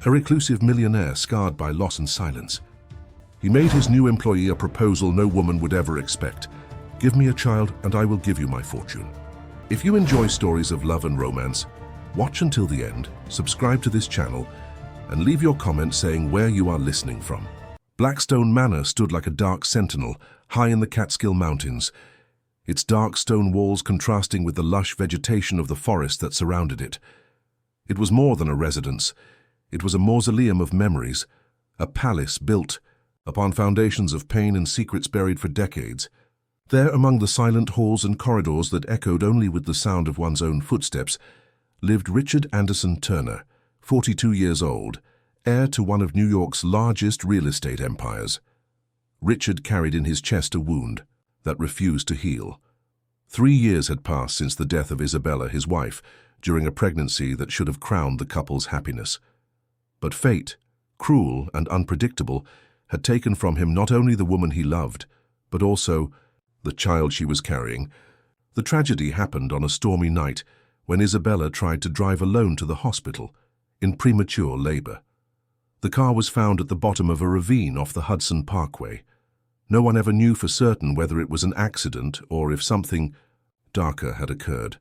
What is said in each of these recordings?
a reclusive millionaire scarred by loss and silence. He made his new employee a proposal no woman would ever expect. Give me a child and I will give you my fortune. If you enjoy stories of love and romance, watch until the end, subscribe to this channel, and leave your comment saying where you are listening from. Blackstone Manor stood like a dark sentinel, high in the Catskill Mountains, its dark stone walls contrasting with the lush vegetation of the forest that surrounded it. It was more than a residence. It was a mausoleum of memories, a palace built upon foundations of pain and secrets buried for decades. There, among the silent halls and corridors that echoed only with the sound of one's own footsteps, lived Richard Anderson Turner, 42 years old, heir to one of New York's largest real estate empires. Richard carried in his chest a wound that refused to heal. 3 years had passed since the death of Isabella, his wife, during a pregnancy that should have crowned the couple's happiness. But fate, cruel and unpredictable, had taken from him not only the woman he loved, but also the child she was carrying. The tragedy happened on a stormy night when Isabella tried to drive alone to the hospital in premature labor. The car was found at the bottom of a ravine off the Hudson Parkway. No one ever knew for certain whether it was an accident or if something darker had occurred.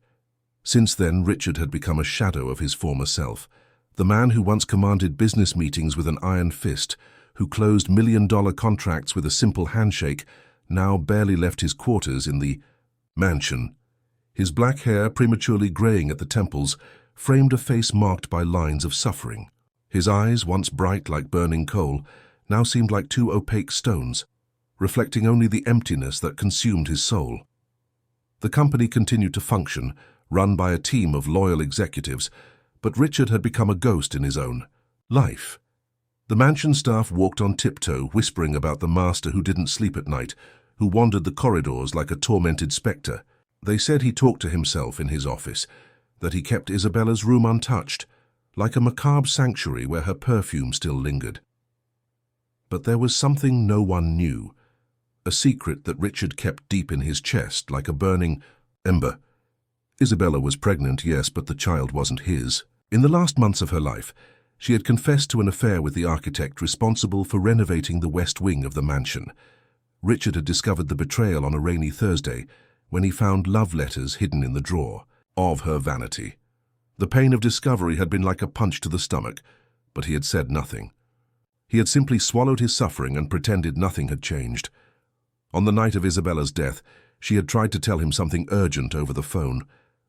Since then, Richard had become a shadow of his former self. The man who once commanded business meetings with an iron fist, who closed million-dollar contracts with a simple handshake, now barely left his quarters in the mansion. His black hair, prematurely graying at the temples, framed a face marked by lines of suffering. His eyes, once bright like burning coal, now seemed like two opaque stones, reflecting only the emptiness that consumed his soul. The company continued to function, run by a team of loyal executives, but Richard had become a ghost in his own life. The mansion staff walked on tiptoe, whispering about the master who didn't sleep at night, who wandered the corridors like a tormented spectre. They said he talked to himself in his office, that he kept Isabella's room untouched, like a macabre sanctuary where her perfume still lingered. But there was something no one knew, a secret that Richard kept deep in his chest like a burning ember. Isabella was pregnant, yes, but the child wasn't his. In the last months of her life, she had confessed to an affair with the architect responsible for renovating the west wing of the mansion. Richard had discovered the betrayal on a rainy Thursday when he found love letters hidden in the drawer of her vanity. The pain of discovery had been like a punch to the stomach, but he had said nothing. He had simply swallowed his suffering and pretended nothing had changed. On the night of Isabella's death, she had tried to tell him something urgent over the phone,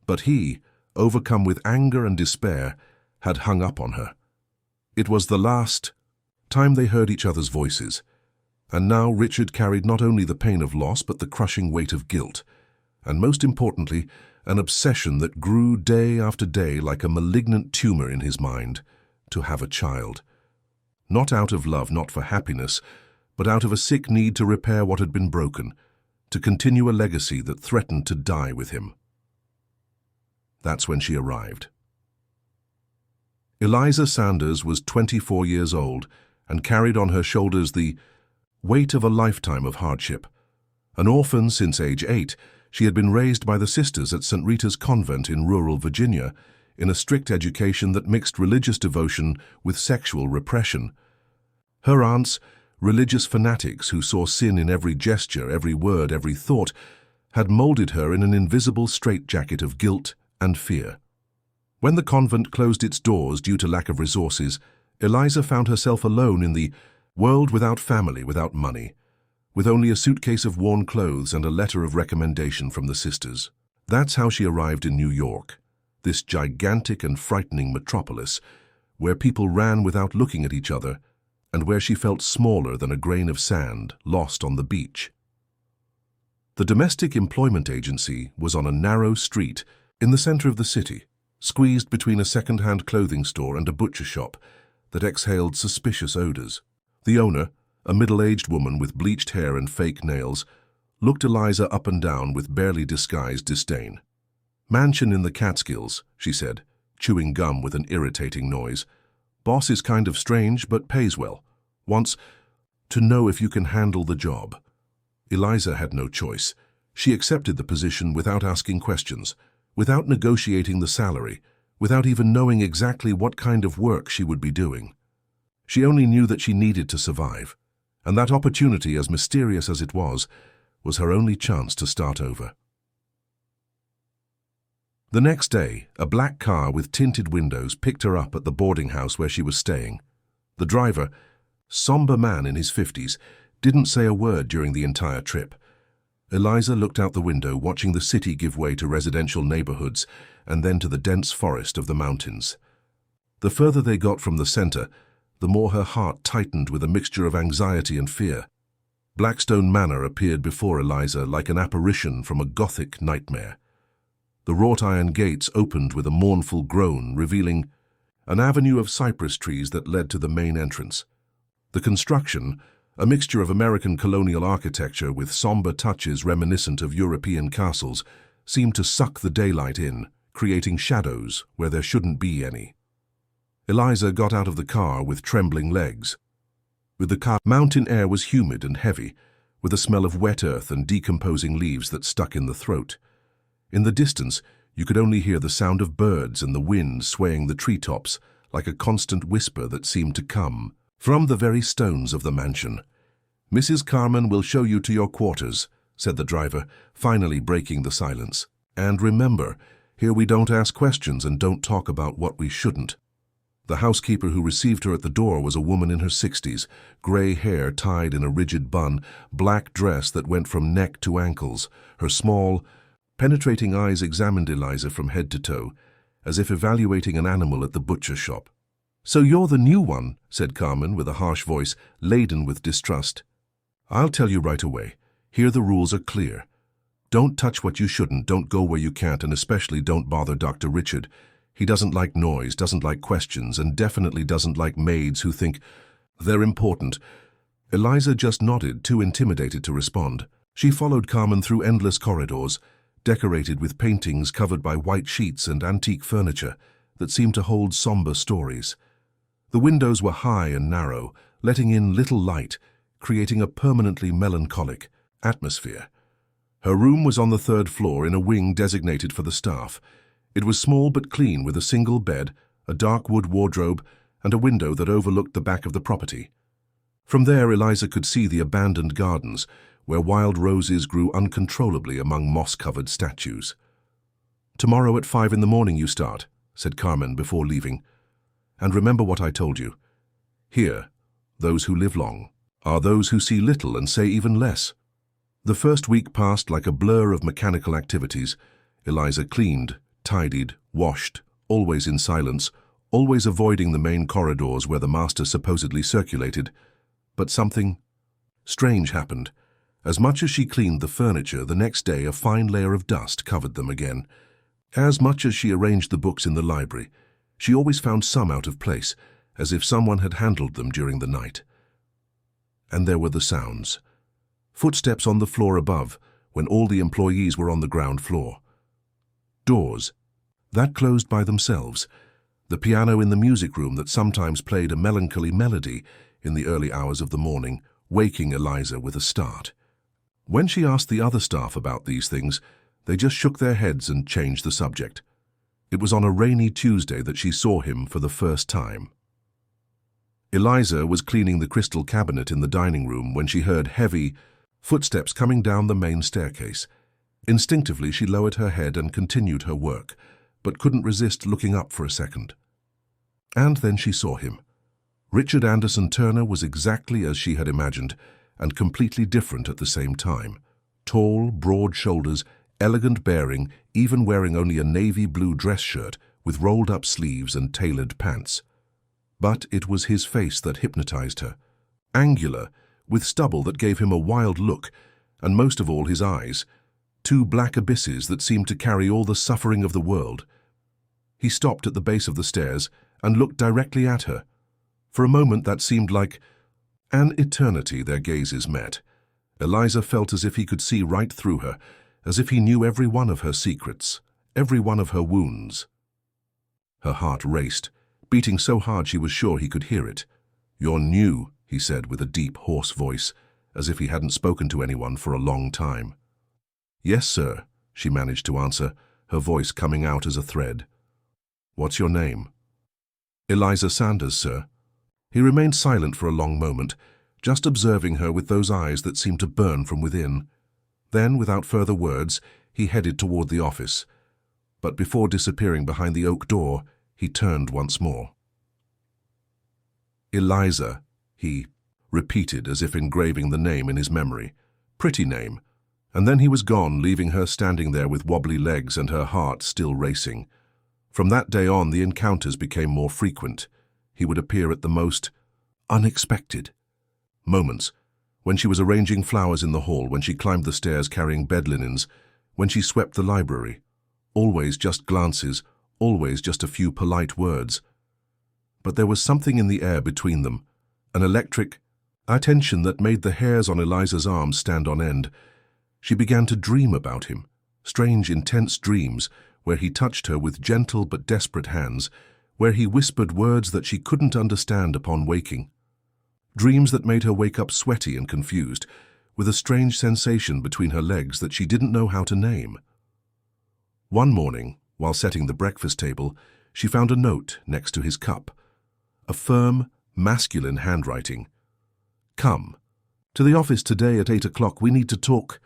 but he, overcome with anger and despair, had hung up on her. It was the last time they heard each other's voices, and now Richard carried not only the pain of loss but the crushing weight of guilt, and most importantly, an obsession that grew day after day like a malignant tumor in his mind, to have a child. Not out of love, not for happiness, but out of a sick need to repair what had been broken, to continue a legacy that threatened to die with him. That's when she arrived. Eliza Sanders was 24 years old and carried on her shoulders the weight of a lifetime of hardship. An orphan since age 8, she had been raised by the sisters at St. Rita's Convent in rural Virginia, in a strict education that mixed religious devotion with sexual repression. Her aunts, religious fanatics who saw sin in every gesture, every word, every thought, had molded her in an invisible straitjacket of guilt and fear. When the convent closed its doors due to lack of resources, Eliza found herself alone in the world, without family, without money, with only a suitcase of worn clothes and a letter of recommendation from the sisters. That's how she arrived in New York, this gigantic and frightening metropolis, where people ran without looking at each other, and where she felt smaller than a grain of sand lost on the beach. The domestic employment agency was on a narrow street in the center of the city, squeezed between a second-hand clothing store and a butcher shop that exhaled suspicious odors. The owner, a middle-aged woman with bleached hair and fake nails, looked Eliza up and down with barely disguised disdain. "Mansion in the Catskills," she said, chewing gum with an irritating noise. "Boss is kind of strange, but pays well. Wants to know if you can handle the job." Eliza had no choice. She accepted the position without asking questions, without negotiating the salary, without even knowing exactly what kind of work she would be doing. She only knew that she needed to survive, and that opportunity, as mysterious as it was her only chance to start over. The next day, a black car with tinted windows picked her up at the boarding house where she was staying. The driver, somber man in his 50s, didn't say a word during the entire trip. Eliza looked out the window, watching the city give way to residential neighborhoods and then to the dense forest of the mountains. The further they got from the center, the more her heart tightened with a mixture of anxiety and fear. Blackstone Manor appeared before Eliza like an apparition from a Gothic nightmare. The wrought-iron gates opened with a mournful groan, revealing an avenue of cypress trees that led to the main entrance. The construction, a mixture of American colonial architecture with somber touches reminiscent of European castles, seemed to suck the daylight in, creating shadows where there shouldn't be any. Eliza got out of the car with trembling legs. Mountain air was humid and heavy, with a smell of wet earth and decomposing leaves that stuck in the throat. In the distance, you could only hear the sound of birds and the wind swaying the treetops like a constant whisper that seemed to come from the very stones of the mansion. "Mrs. Carmen will show you to your quarters," said the driver, finally breaking the silence. "And remember, here we don't ask questions and don't talk about what we shouldn't." The housekeeper who received her at the door was a woman in her 60s, gray hair tied in a rigid bun, black dress that went from neck to ankles. Her small, penetrating eyes examined Eliza from head to toe, as if evaluating an animal at the butcher shop. "So you're the new one," said Carmen with a harsh voice, laden with distrust. "I'll tell you right away. Here the rules are clear. Don't touch what you shouldn't, don't go where you can't, and especially don't bother Dr. Richard. He doesn't like noise, doesn't like questions, and definitely doesn't like maids who think they're important." Eliza just nodded, too intimidated to respond. She followed Carmen through endless corridors, decorated with paintings covered by white sheets and antique furniture that seemed to hold somber stories. The windows were high and narrow, letting in little light, creating a permanently melancholic atmosphere. Her room was on the 3rd floor in a wing designated for the staff. It was small but clean, with a single bed, a dark wood wardrobe, and a window that overlooked the back of the property. From there, Eliza could see the abandoned gardens, where wild roses grew uncontrollably among moss-covered statues. "Tomorrow at 5 in the morning you start," said Carmen before leaving. "And remember what I told you. Here, those who live long are those who see little and say even less." The first week passed like a blur of mechanical activities. Eliza cleaned, tidied, washed, always in silence, always avoiding the main corridors where the master supposedly circulated. But something strange happened. As much as she cleaned the furniture, the next day a fine layer of dust covered them again. As much as she arranged the books in the library, she always found some out of place, as if someone had handled them during the night. And there were the sounds. Footsteps on the floor above, when all the employees were on the ground floor. Doors that closed by themselves. The piano in the music room that sometimes played a melancholy melody in the early hours of the morning, waking Eliza with a start. When she asked the other staff about these things, they just shook their heads and changed the subject. It was on a rainy Tuesday that she saw him for the first time. Eliza was cleaning the crystal cabinet in the dining room when she heard heavy footsteps coming down the main staircase. Instinctively, she lowered her head and continued her work, but couldn't resist looking up for a second. And then she saw him. Richard Anderson Turner was exactly as she had imagined, and completely different at the same time. Tall, broad shoulders, elegant bearing, even wearing only a navy blue dress shirt with rolled-up sleeves and tailored pants. But it was his face that hypnotized her. Angular, with stubble that gave him a wild look, and most of all his eyes, two black abysses that seemed to carry all the suffering of the world. He stopped at the base of the stairs and looked directly at her. For a moment that seemed like an eternity. Their gazes met. Eliza felt as if he could see right through her, as if he knew every one of her secrets, every one of her wounds. Her heart raced, beating so hard she was sure he could hear it. "You're new," he said with a deep, hoarse voice, as if he hadn't spoken to anyone for a long time. "Yes, sir," she managed to answer, her voice coming out as a thread. "What's your name?" "Eliza Sanders, sir." He remained silent for a long moment, just observing her with those eyes that seemed to burn from within. Then, without further words, he headed toward the office. But before disappearing behind the oak door, he turned once more. Eliza, he repeated as if engraving the name in his memory. Pretty name. And then he was gone, leaving her standing there with wobbly legs and her heart still racing. From that day on, the encounters became more frequent. He would appear at the most unexpected moments, when she was arranging flowers in the hall, when she climbed the stairs carrying bed linens, when she swept the library. Always just glances, always just a few polite words. But there was something in the air between them, an electric attention that made the hairs on Eliza's arms stand on end. She began to dream about him, strange, intense dreams, where he touched her with gentle but desperate hands, where he whispered words that she couldn't understand upon waking. Dreams that made her wake up sweaty and confused, with a strange sensation between her legs that she didn't know how to name. One morning, while setting the breakfast table, she found a note next to his cup. A firm, masculine handwriting. "Come. To the office today at 8 o'clock. We need to talk."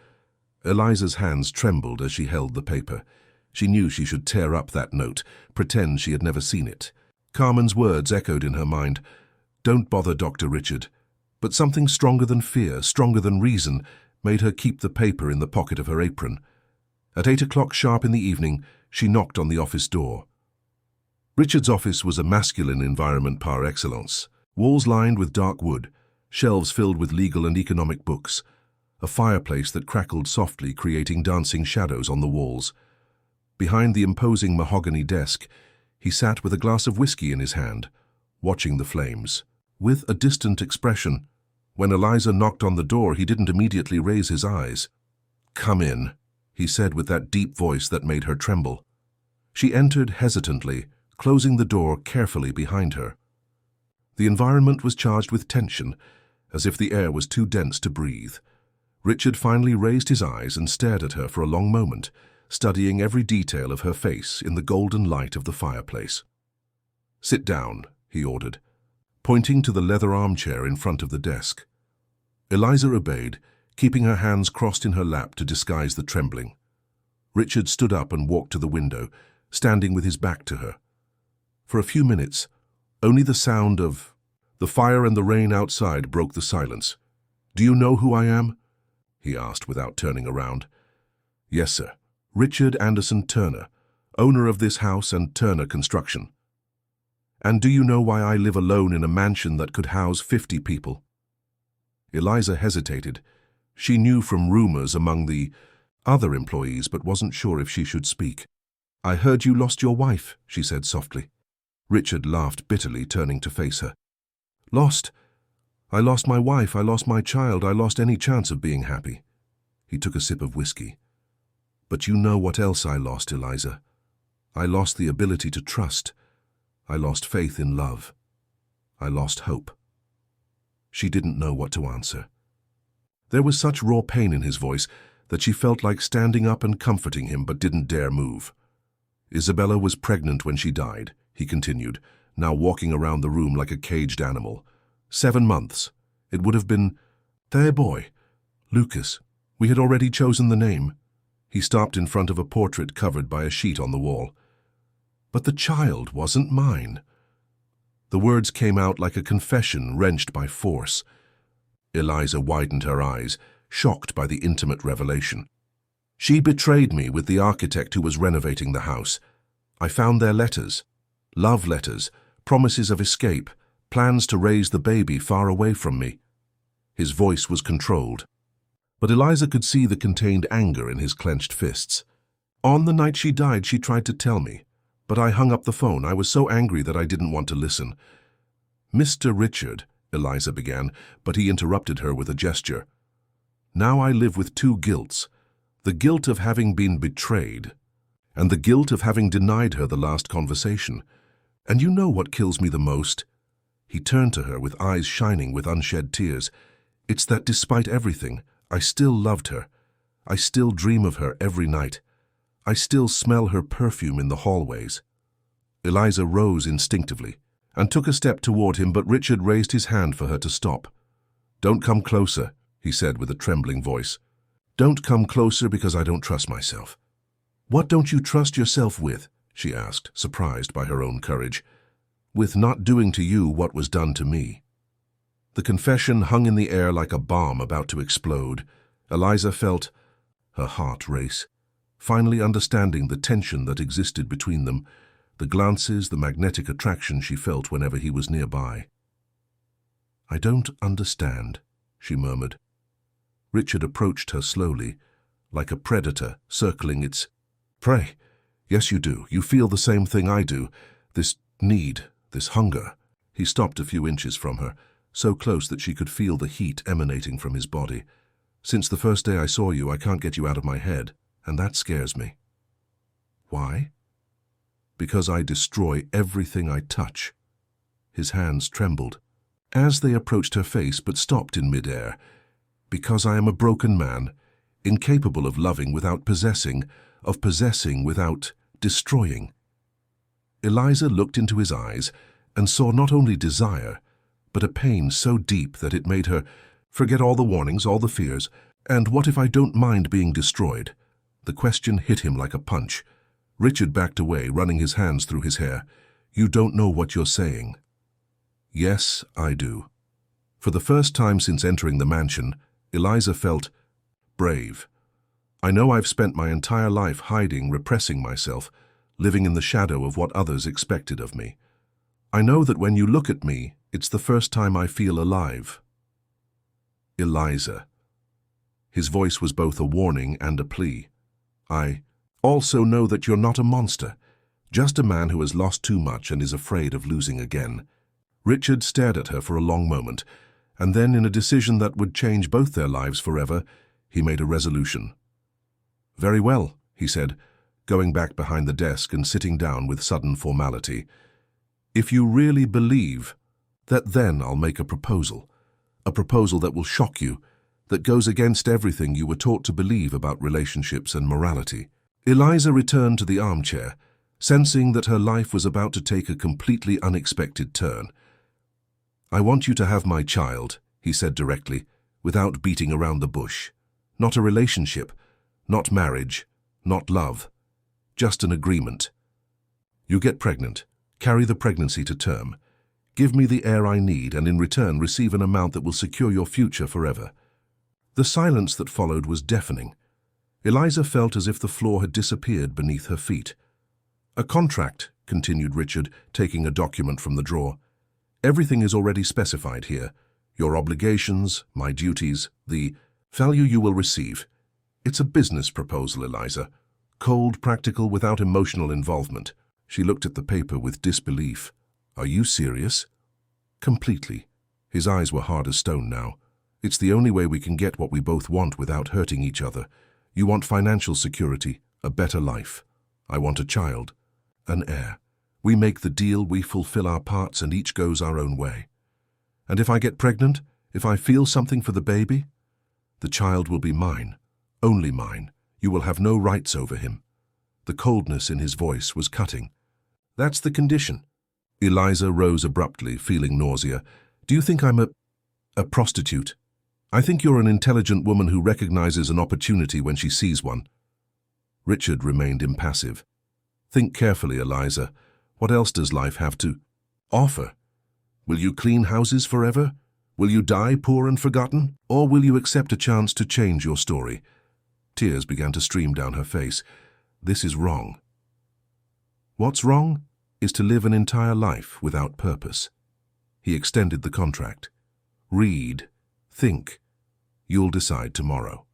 Eliza's hands trembled as she held the paper. She knew she should tear up that note, pretend she had never seen it. Carmen's words echoed in her mind. "Don't bother, Dr. Richard." But something stronger than fear, stronger than reason, made her keep the paper in the pocket of her apron. At 8 o'clock sharp in the evening, she knocked on the office door. Richard's office was a masculine environment par excellence. Walls lined with dark wood, shelves filled with legal and economic books, a fireplace that crackled softly, creating dancing shadows on the walls. Behind the imposing mahogany desk, he sat with a glass of whiskey in his hand, watching the flames, with a distant expression. When Eliza knocked on the door, he didn't immediately raise his eyes. "Come in," he said with that deep voice that made her tremble. She entered hesitantly, closing the door carefully behind her. The environment was charged with tension, as if the air was too dense to breathe. Richard finally raised his eyes and stared at her for a long moment, studying every detail of her face in the golden light of the fireplace. "Sit down," he ordered, pointing to the leather armchair in front of the desk. Eliza obeyed, keeping her hands crossed in her lap to disguise the trembling. Richard stood up and walked to the window, standing with his back to her. For a few minutes, only the sound of the fire and the rain outside broke the silence. "Do you know who I am?" he asked without turning around. "Yes, sir. Richard Anderson Turner, owner of this house and Turner Construction." "And do you know why I live alone in a mansion that could house 50 people?" Eliza hesitated. She knew from rumors among the other employees, but wasn't sure if she should speak. "I heard you lost your wife," she said softly. Richard laughed bitterly, turning to face her. "Lost? I lost my wife, I lost my child, I lost any chance of being happy." He took a sip of whiskey. "But you know what else I lost, Eliza. I lost the ability to trust. I lost faith in love. I lost hope." She didn't know what to answer. There was such raw pain in his voice that she felt like standing up and comforting him, but didn't dare move. "Isabella was pregnant when she died," he continued, now walking around the room like a caged animal. 7 months. It would have been their boy, Lucas. We had already chosen the name. He stopped in front of a portrait covered by a sheet on the wall. "But the child wasn't mine." The words came out like a confession wrenched by force. Eliza widened her eyes, shocked by the intimate revelation. "She betrayed me with the architect who was renovating the house. I found their letters. Love letters, promises of escape, plans to raise the baby far away from me." His voice was controlled, but Eliza could see the contained anger in his clenched fists. "On the night she died, she tried to tell me, but I hung up the phone. I was so angry that I didn't want to listen." "Mr. Richard," Eliza began, but he interrupted her with a gesture. "Now I live with 2 guilts, the guilt of having been betrayed, and the guilt of having denied her the last conversation. And you know what kills me the most?" He turned to her with eyes shining with unshed tears. "It's that despite everything, I still loved her. I still dream of her every night. I still smell her perfume in the hallways." Eliza rose instinctively, and took a step toward him, but Richard raised his hand for her to stop. "Don't come closer," he said with a trembling voice. "Don't come closer because I don't trust myself." "What don't you trust yourself with?" she asked, surprised by her own courage. "With not doing to you what was done to me." The confession hung in the air like a bomb about to explode. Eliza felt her heart race, finally understanding the tension that existed between them, the glances, the magnetic attraction she felt whenever he was nearby. "I don't understand," she murmured. Richard approached her slowly, like a predator circling its prey. "Yes, you do. You feel the same thing I do. This need, this hunger." He stopped a few inches from her, so close that she could feel the heat emanating from his body. "Since the first day I saw you, I can't get you out of my head, and that scares me." "Why?" "Because I destroy everything I touch." His hands trembled as they approached her face but stopped in midair. "Because I am a broken man, incapable of loving without possessing, of possessing without destroying." Eliza looked into his eyes and saw not only desire, but a pain so deep that it made her forget all the warnings, all the fears. "And what if I don't mind being destroyed?" The question hit him like a punch. Richard backed away, running his hands through his hair. "You don't know what you're saying." "Yes, I do." For the first time since entering the mansion, Eliza felt brave. "I know I've spent my entire life hiding, repressing myself, living in the shadow of what others expected of me. I know that when you look at me, it's the first time I feel alive." "Eliza." His voice was both a warning and a plea. "I also know that you're not a monster, just a man who has lost too much and is afraid of losing again." Richard stared at her for a long moment, and then, in a decision that would change both their lives forever, he made a resolution. "Very well," he said, going back behind the desk and sitting down with sudden formality. "If you really believe that, then I'll make a proposal that will shock you, that goes against everything you were taught to believe about relationships and morality." Eliza returned to the armchair, sensing that her life was about to take a completely unexpected turn. "I want you to have my child," he said directly, without beating around the bush. "Not a relationship, not marriage, not love, just an agreement. You get pregnant, carry the pregnancy to term. Give me the heir I need, and in return receive an amount that will secure your future forever." The silence that followed was deafening. Eliza felt as if the floor had disappeared beneath her feet. "A contract," continued Richard, taking a document from the drawer. "Everything is already specified here. Your obligations, my duties, the value you will receive. It's a business proposal, Eliza. Cold, practical, without emotional involvement." She looked at the paper with disbelief. "Are you serious?" "Completely." His eyes were hard as stone now. "It's the only way we can get what we both want without hurting each other. You want financial security, a better life. I want a child, an heir. We make the deal, we fulfill our parts, and each goes our own way. And if I get pregnant, if I feel something for the baby, the child will be mine, only mine. You will have no rights over him." The coldness in his voice was cutting. "That's the condition." Eliza rose abruptly, feeling nausea. "Do you think I'm a prostitute? I think you're an intelligent woman who recognizes an opportunity when she sees one." Richard remained impassive. "Think carefully, Eliza. What else does life have to offer? Will you clean houses forever? Will you die poor and forgotten? Or will you accept a chance to change your story?" Tears began to stream down her face. "This is wrong." "What's wrong is to live an entire life without purpose." He extended the contract. "Read, think. You'll decide tomorrow."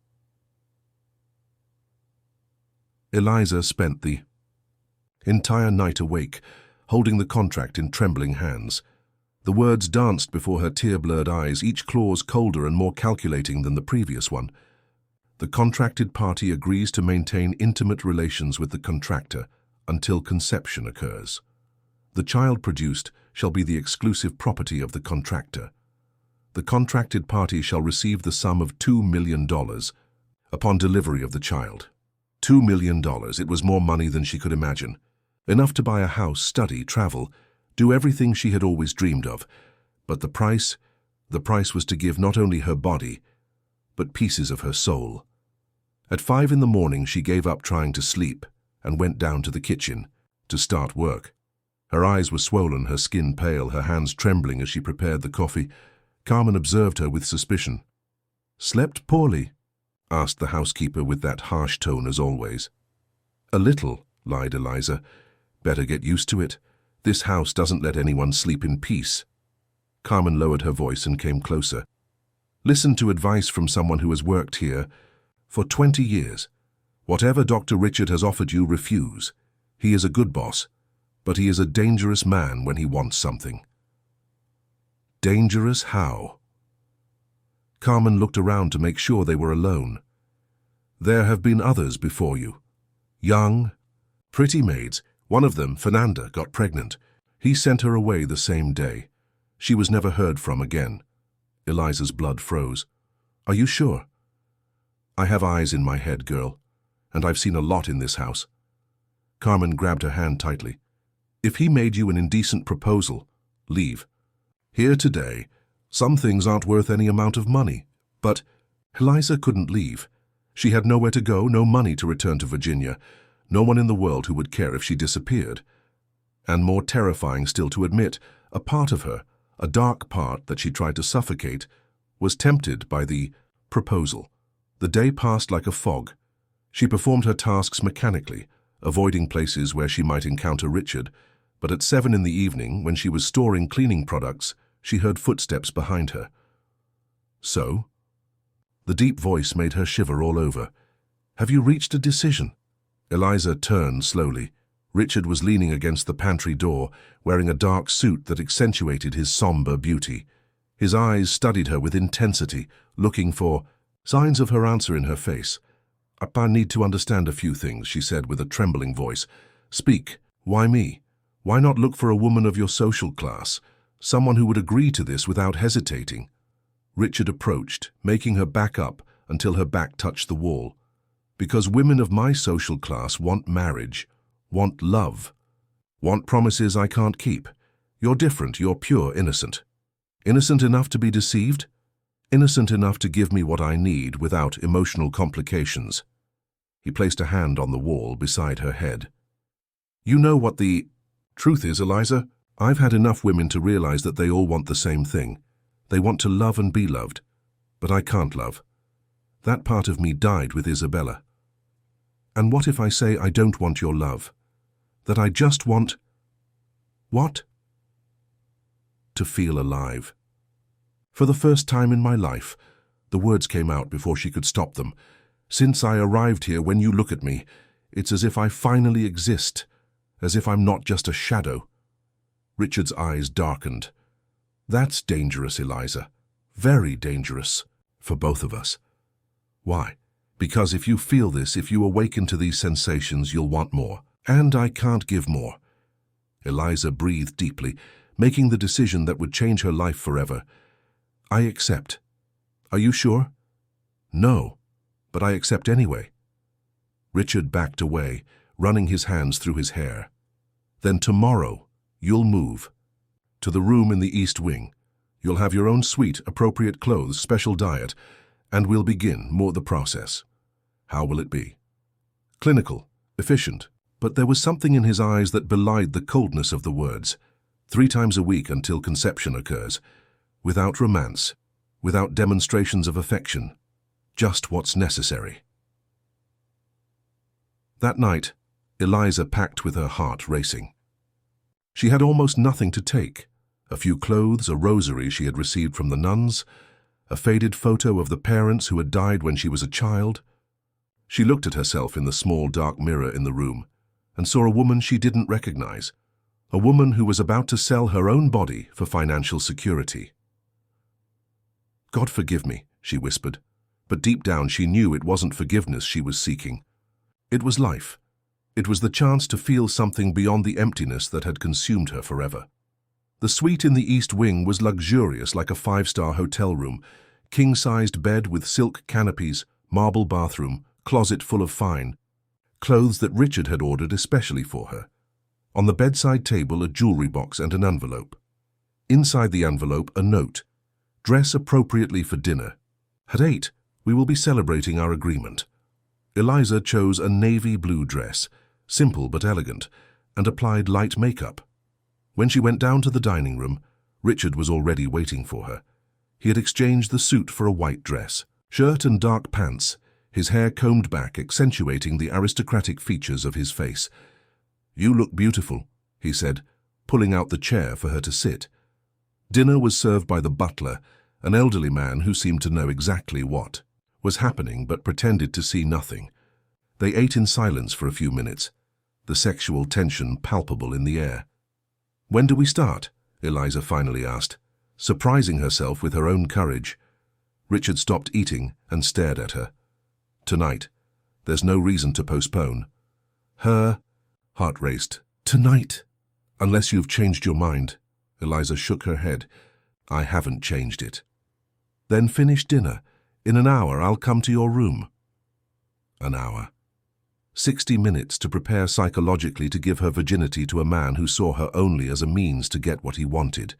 Eliza spent the entire night awake, holding the contract in trembling hands. The words danced before her tear-blurred eyes, each clause colder and more calculating than the previous one. The contracted party agrees to maintain intimate relations with the contractor until conception occurs. The child produced shall be the exclusive property of the contractor. The contracted party shall receive the sum of $2 million upon delivery of the child. $2 million. It was more money than she could imagine. Enough to buy a house, study, travel, do everything she had always dreamed of. But the price was to give not only her body, but pieces of her soul. At 5 in the morning, she gave up trying to sleep and went down to the kitchen to start work. Her eyes were swollen, her skin pale, her hands trembling as she prepared the coffee. Carmen observed her with suspicion. "Slept poorly?" asked the housekeeper with that harsh tone as always. "A little," lied Eliza. "Better get used to it. This house doesn't let anyone sleep in peace." Carmen lowered her voice and came closer. "Listen to advice from someone who has worked here for 20 years. Whatever Dr. Richard has offered you, refuse. He is a good boss, but he is a dangerous man when he wants something." "Dangerous how?" Carmen looked around to make sure they were alone. "There have been others before you. Young, pretty maids. One of them, Fernanda, got pregnant. He sent her away the same day. She was never heard from again." Eliza's blood froze. "Are you sure?" "I have eyes in my head, girl, and I've seen a lot in this house." Carmen grabbed her hand tightly. "If he made you an indecent proposal, leave. Here today, some things aren't worth any amount of money." But Eliza couldn't leave. She had nowhere to go, no money to return to Virginia, no one in the world who would care if she disappeared. And more terrifying still to admit, a part of her, a dark part that she tried to suffocate, was tempted by the proposal. The day passed like a fog. She performed her tasks mechanically, avoiding places where she might encounter Richard, but at 7 in the evening, when she was storing cleaning products, she heard footsteps behind her. "So?" The deep voice made her shiver all over. "Have you reached a decision?" Eliza turned slowly. Richard was leaning against the pantry door, wearing a dark suit that accentuated his somber beauty. His eyes studied her with intensity, looking for signs of her answer in her face. "I need to understand a few things," she said with a trembling voice. "Speak. Why me? Why not look for a woman of your social class, someone who would agree to this without hesitating?" Richard approached, making her back up until her back touched the wall. "Because women of my social class want marriage, want love, want promises I can't keep. You're different, you're pure, innocent. Innocent enough to be deceived? Innocent enough to give me what I need without emotional complications." He placed a hand on the wall beside her head. "You know what the truth is, Eliza? I've had enough women to realize that they all want the same thing. They want to love and be loved. But I can't love. That part of me died with Isabella. And what if I say I don't want your love? That I just want... what? To feel alive." For the first time in my life, the words came out before she could stop them. "Since I arrived here, when you look at me, it's as if I finally exist, as if I'm not just a shadow." Richard's eyes darkened. "That's dangerous, Eliza. Very dangerous. For both of us." "Why?" "Because if you feel this, if you awaken to these sensations, you'll want more. And I can't give more." Eliza breathed deeply, making the decision that would change her life forever. "I accept." "Are you sure?" "No, but I accept anyway." Richard backed away, running his hands through his hair. "Then tomorrow, you'll move. To the room in the East Wing. You'll have your own suite, appropriate clothes, special diet, and we'll begin the process." "How will it be?" "Clinical, efficient." But there was something in his eyes that belied the coldness of the words. 3 times a week until conception occurs. Without romance, without demonstrations of affection. Just what's necessary. That night, Eliza packed with her heart racing. She had almost nothing to take. A few clothes, a rosary she had received from the nuns, a faded photo of the parents who had died when she was a child. She looked at herself in the small dark mirror in the room and saw a woman she didn't recognize, a woman who was about to sell her own body for financial security. "God forgive me," she whispered, but deep down she knew it wasn't forgiveness she was seeking. It was life. It was the chance to feel something beyond the emptiness that had consumed her forever. The suite in the East Wing was luxurious, like a 5-star hotel room, king-sized bed with silk canopies, marble bathroom, closet full of fine clothes that Richard had ordered especially for her. On the bedside table, a jewelry box and an envelope. Inside the envelope, a note. Dress appropriately for dinner. At 8, we will be celebrating our agreement. Eliza chose a navy blue dress, simple but elegant, and applied light makeup. When she went down to the dining room, Richard was already waiting for her. He had exchanged the suit for a white dress, shirt and dark pants, his hair combed back, accentuating the aristocratic features of his face. "You look beautiful," he said, pulling out the chair for her to sit. Dinner was served by the butler, an elderly man who seemed to know exactly what was happening but pretended to see nothing. They ate in silence for a few minutes, the sexual tension palpable in the air. "When do we start?" Eliza finally asked, surprising herself with her own courage. Richard stopped eating and stared at her. "Tonight. There's no reason to postpone." Her heart raced. "Tonight? Unless you've changed your mind." Eliza shook her head. "I haven't changed it." "Then finish dinner. In an hour I'll come to your room." An hour. 60 minutes to prepare psychologically to give her virginity to a man who saw her only as a means to get what he wanted.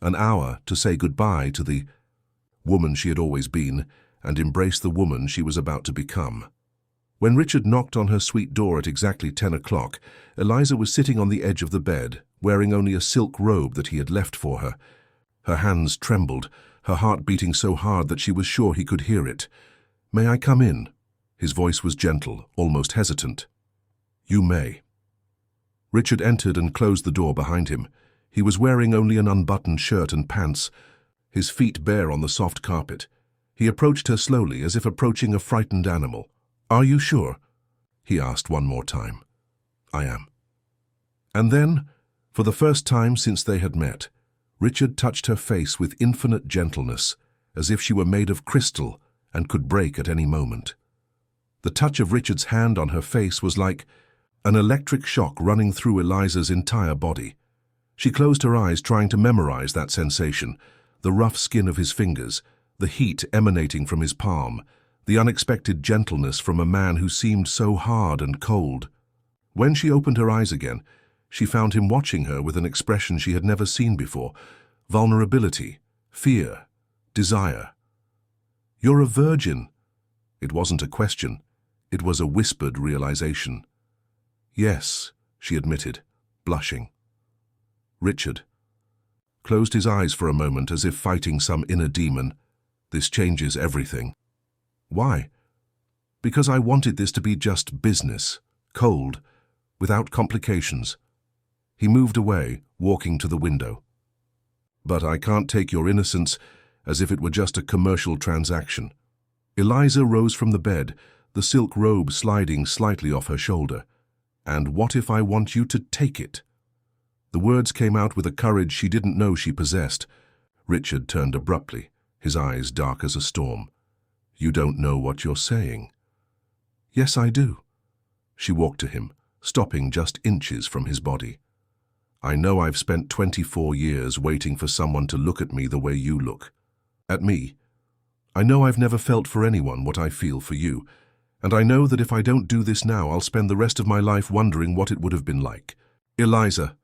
An hour to say goodbye to the woman she had always been and embrace the woman she was about to become. When Richard knocked on her suite door at exactly 10 o'clock, Eliza was sitting on the edge of the bed, wearing only a silk robe that he had left for her. Her hands trembled, her heart beating so hard that she was sure he could hear it. "May I come in?" His voice was gentle, almost hesitant. "You may." Richard entered and closed the door behind him. He was wearing only an unbuttoned shirt and pants, his feet bare on the soft carpet. He approached her slowly, as if approaching a frightened animal. "Are you sure?" he asked one more time. "I am." And then, for the first time since they had met, Richard touched her face with infinite gentleness, as if she were made of crystal and could break at any moment. The touch of Richard's hand on her face was like an electric shock running through Eliza's entire body. She closed her eyes, trying to memorize that sensation, the rough skin of his fingers, the heat emanating from his palm, the unexpected gentleness from a man who seemed so hard and cold. When she opened her eyes again, she found him watching her with an expression she had never seen before: vulnerability, fear, desire. "You're a virgin." It wasn't a question, it was a whispered realization. "Yes," she admitted, blushing. Richard closed his eyes for a moment, as if fighting some inner demon. "This changes everything." "Why?" "Because I wanted this to be just business, cold, without complications." He moved away, walking to the window. "But I can't take your innocence as if it were just a commercial transaction." Eliza rose from the bed, the silk robe sliding slightly off her shoulder. "And what if I want you to take it?" The words came out with a courage she didn't know she possessed. Richard turned abruptly, his eyes dark as a storm. "You don't know what you're saying." "Yes, I do." She walked to him, stopping just inches from his body. "I know I've spent 24 years waiting for someone to look at me the way you look. At me. I know I've never felt for anyone what I feel for you, and I know that if I don't do this now, I'll spend the rest of my life wondering what it would have been like. Eliza."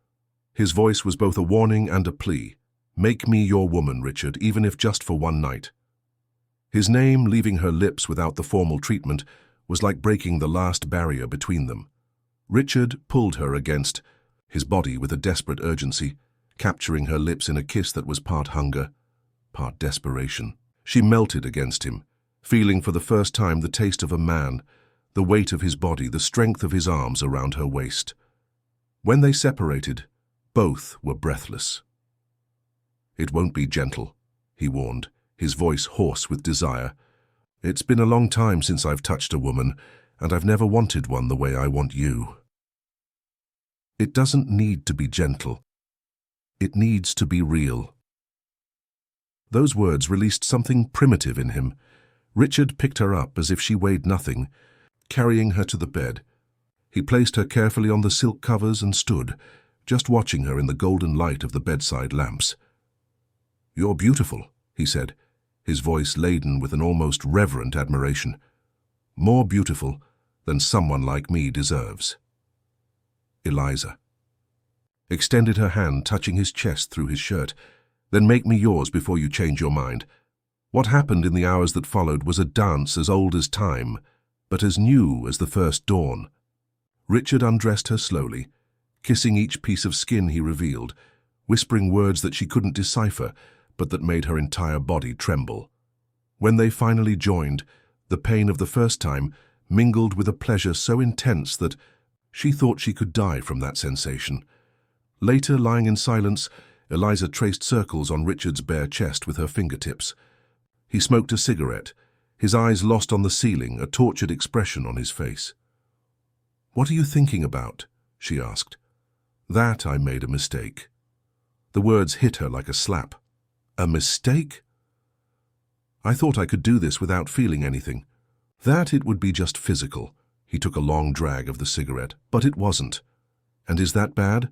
His voice was both a warning and a plea. "Make me your woman, Richard, even if just for one night." His name, leaving her lips without the formal treatment, was like breaking the last barrier between them. Richard pulled her against his body with a desperate urgency, capturing her lips in a kiss that was part hunger, part desperation. She melted against him, feeling for the first time the taste of a man, the weight of his body, the strength of his arms around her waist. When they separated, both were breathless. "It won't be gentle," he warned, his voice hoarse with desire. "It's been a long time since I've touched a woman, and I've never wanted one the way I want you." "It doesn't need to be gentle. It needs to be real." Those words released something primitive in him. Richard picked her up as if she weighed nothing, carrying her to the bed. He placed her carefully on the silk covers and stood, just watching her in the golden light of the bedside lamps. "You're beautiful," he said, his voice laden with an almost reverent admiration. "More beautiful than someone like me deserves." "Eliza," extended her hand, touching his chest through his shirt. Then make me yours before you change your mind. What happened in the hours that followed was a dance as old as time, but as new as the first dawn. Richard undressed her slowly, kissing each piece of skin he revealed, whispering words that she couldn't decipher, but that made her entire body tremble. When they finally joined, the pain of the first time mingled with a pleasure so intense that she thought she could die from that sensation. Later, lying in silence, Eliza traced circles on Richard's bare chest with her fingertips. He smoked a cigarette, his eyes lost on the ceiling, a tortured expression on his face. "What are you thinking about?" she asked. "That I made a mistake." The words hit her like a slap. "A mistake?" "I thought I could do this without feeling anything. That it would be just physical." He took a long drag of the cigarette. "But it wasn't." "And is that bad?"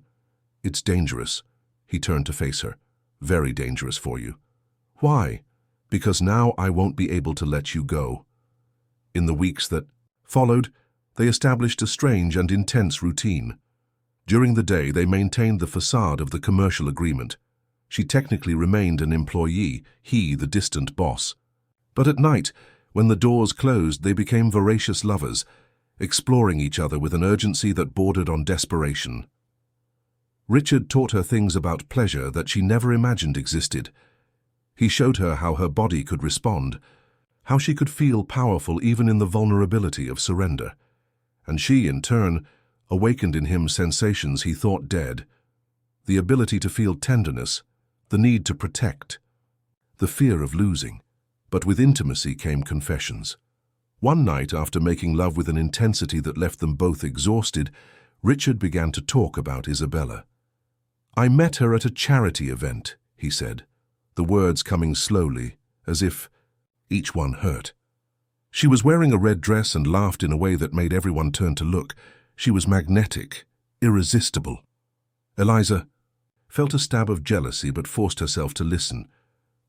"It's dangerous." He turned to face her. "Very dangerous for you." "Why?" "Because now I won't be able to let you go." In the weeks that followed, they established a strange and intense routine. During the day, they maintained the facade of the commercial agreement. She technically remained an employee, he the distant boss. But at night, when the doors closed, they became voracious lovers, exploring each other with an urgency that bordered on desperation. Richard taught her things about pleasure that she never imagined existed. He showed her how her body could respond, how she could feel powerful even in the vulnerability of surrender. And she, in turn, awakened in him sensations he thought dead: the ability to feel tenderness, the need to protect, the fear of losing. But with intimacy came confessions. One night, after making love with an intensity that left them both exhausted, Richard began to talk about Isabella. "I met her at a charity event," he said, the words coming slowly, as if each one hurt. "She was wearing a red dress and laughed in a way that made everyone turn to look. She was magnetic, irresistible." Eliza felt a stab of jealousy but forced herself to listen.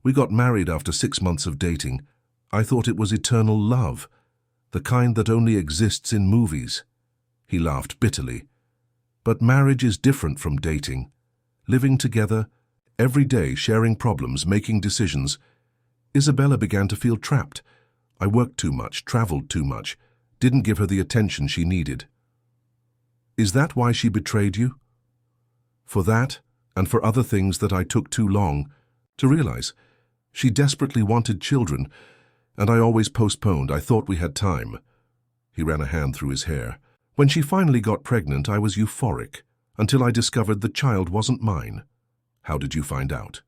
"We got married after 6 months of dating. I thought it was eternal love, the kind that only exists in movies." He laughed bitterly. "But marriage is different from dating. Living together, every day sharing problems, making decisions." Isabella began to feel trapped. "I worked too much, traveled too much, didn't give her the attention she needed." "Is that why she betrayed you?" "For that, and for other things that I took too long to realize. She desperately wanted children, and I always postponed. I thought we had time." He ran a hand through his hair. "When she finally got pregnant, I was euphoric, until I discovered the child wasn't mine." "How did you find out?"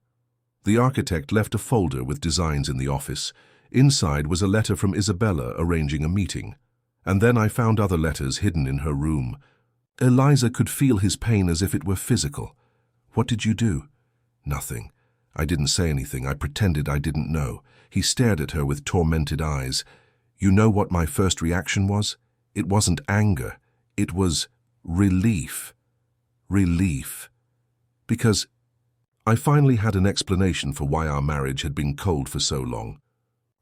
"The architect left a folder with designs in the office. Inside was a letter from Isabella arranging a meeting. And then I found other letters hidden in her room." Eliza could feel his pain as if it were physical. "What did you do?" "Nothing. I didn't say anything. I pretended I didn't know." He stared at her with tormented eyes. "You know what my first reaction was? It wasn't anger. It was relief. Relief. Because I finally had an explanation for why our marriage had been cold for so long.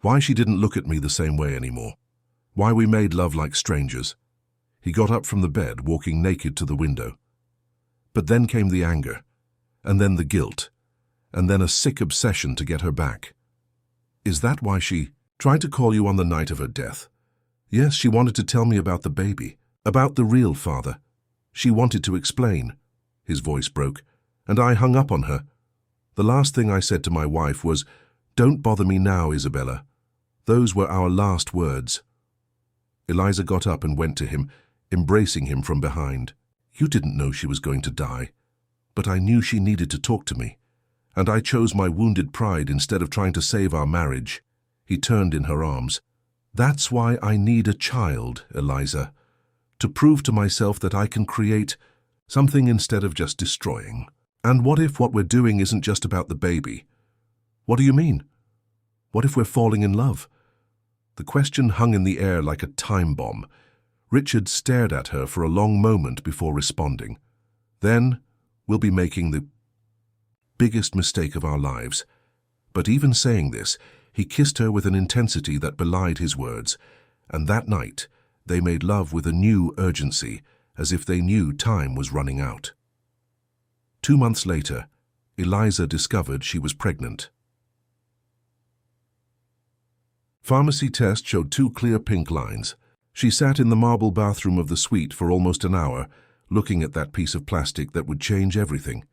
Why she didn't look at me the same way anymore. Why we made love like strangers." He got up from the bed, walking naked to the window. "But then came the anger, and then the guilt, and then a sick obsession to get her back." "Is that why she tried to call you on the night of her death?" "Yes, she wanted to tell me about the baby, about the real father. She wanted to explain." His voice broke, and I hung up on her. The last thing I said to my wife was, "Don't bother me now, Isabella." Those were our last words. Eliza got up and went to him, embracing him from behind. "You didn't know she was going to die. But I knew she needed to talk to me. And I chose my wounded pride instead of trying to save our marriage." He turned in her arms. "That's why I need a child, Eliza. To prove to myself that I can create something instead of just destroying." "And what if what we're doing isn't just about the baby?" "What do you mean? What if we're falling in love?" The question hung in the air like a time bomb. Richard stared at her for a long moment before responding. "Then we'll be making the biggest mistake of our lives." But even saying this, he kissed her with an intensity that belied his words, and that night they made love with a new urgency, as if they knew time was running out. 2 months later, Eliza discovered she was pregnant. Pharmacy test showed 2 clear pink lines. She sat in the marble bathroom of the suite for almost an hour, looking at that piece of plastic that would change everything.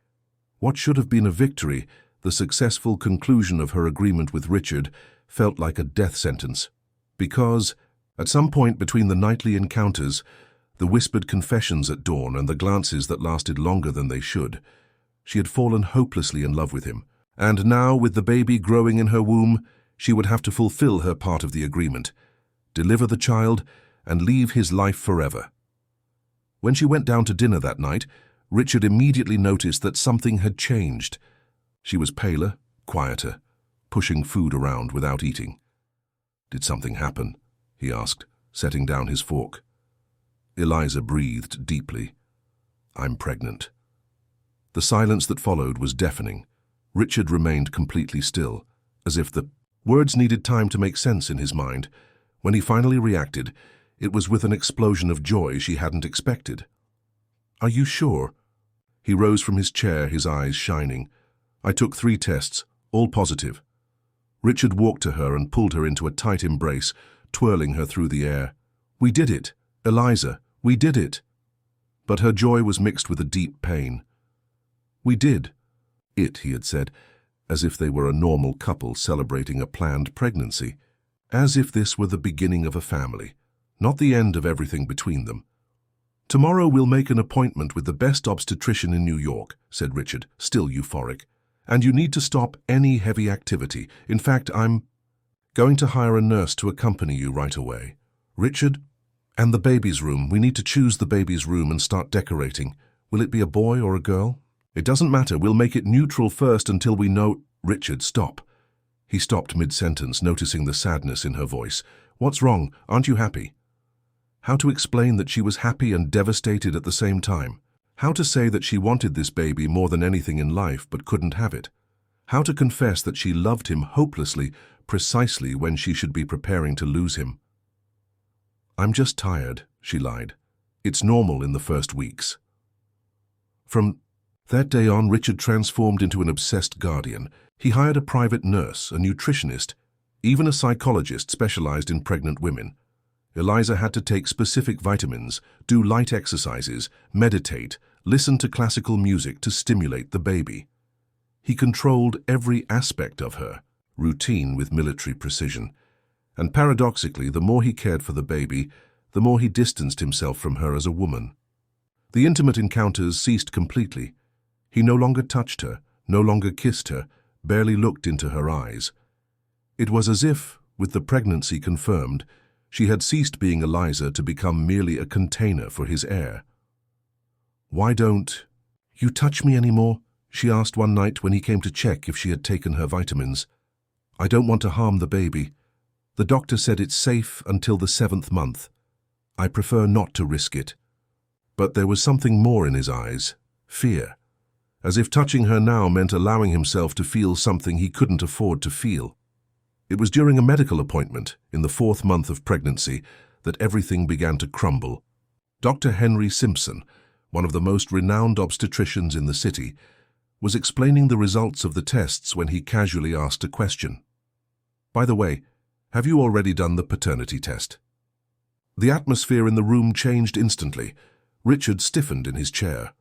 What should have been a victory, the successful conclusion of her agreement with Richard, felt like a death sentence. Because, at some point between the nightly encounters, the whispered confessions at dawn and the glances that lasted longer than they should, she had fallen hopelessly in love with him. And now, with the baby growing in her womb, she would have to fulfill her part of the agreement, deliver the child, and leave his life forever. When she went down to dinner that night, Richard immediately noticed that something had changed. She was paler, quieter, pushing food around without eating. "Did something happen?" he asked, setting down his fork. Eliza breathed deeply. "I'm pregnant." The silence that followed was deafening. Richard remained completely still, as if the words needed time to make sense in his mind. When he finally reacted, it was with an explosion of joy she hadn't expected. "Are you sure?" He rose from his chair, his eyes shining. "I took 3 tests, all positive." Richard walked to her and pulled her into a tight embrace, twirling her through the air. "We did it, Eliza, we did it." But her joy was mixed with a deep pain. "We did it," he had said, as if they were a normal couple celebrating a planned pregnancy, as if this were the beginning of a family, not the end of everything between them. "Tomorrow we'll make an appointment with the best obstetrician in New York," said Richard, still euphoric. "And you need to stop any heavy activity. In fact, I'm going to hire a nurse to accompany you right away." "Richard? And the baby's room. We need to choose the baby's room and start decorating. Will it be a boy or a girl?" "It doesn't matter. We'll make it neutral first until we know—" "Richard, stop." He stopped mid-sentence, noticing the sadness in her voice. "What's wrong? Aren't you happy?" How to explain that she was happy and devastated at the same time? How to say that she wanted this baby more than anything in life but couldn't have it? How to confess that she loved him hopelessly, precisely when she should be preparing to lose him? "I'm just tired," she lied. "It's normal in the first weeks." From that day on, Richard transformed into an obsessed guardian. He hired a private nurse, a nutritionist, even a psychologist specialized in pregnant women. Eliza had to take specific vitamins, do light exercises, meditate, listen to classical music to stimulate the baby. He controlled every aspect of her, routine with military precision. And paradoxically, the more he cared for the baby, the more he distanced himself from her as a woman. The intimate encounters ceased completely. He no longer touched her, no longer kissed her, barely looked into her eyes. It was as if, with the pregnancy confirmed, she had ceased being Eliza to become merely a container for his air. "Why don't you touch me anymore?" she asked one night when he came to check if she had taken her vitamins. "I don't want to harm the baby. The doctor said it's safe until the 7th month. I prefer not to risk it." But there was something more in his eyes, fear, as if touching her now meant allowing himself to feel something he couldn't afford to feel. It was during a medical appointment, in the 4th month of pregnancy, that everything began to crumble. Dr. Henry Simpson, one of the most renowned obstetricians in the city, was explaining the results of the tests when he casually asked a question. "By the way, have you already done the paternity test?" The atmosphere in the room changed instantly. Richard stiffened in his chair.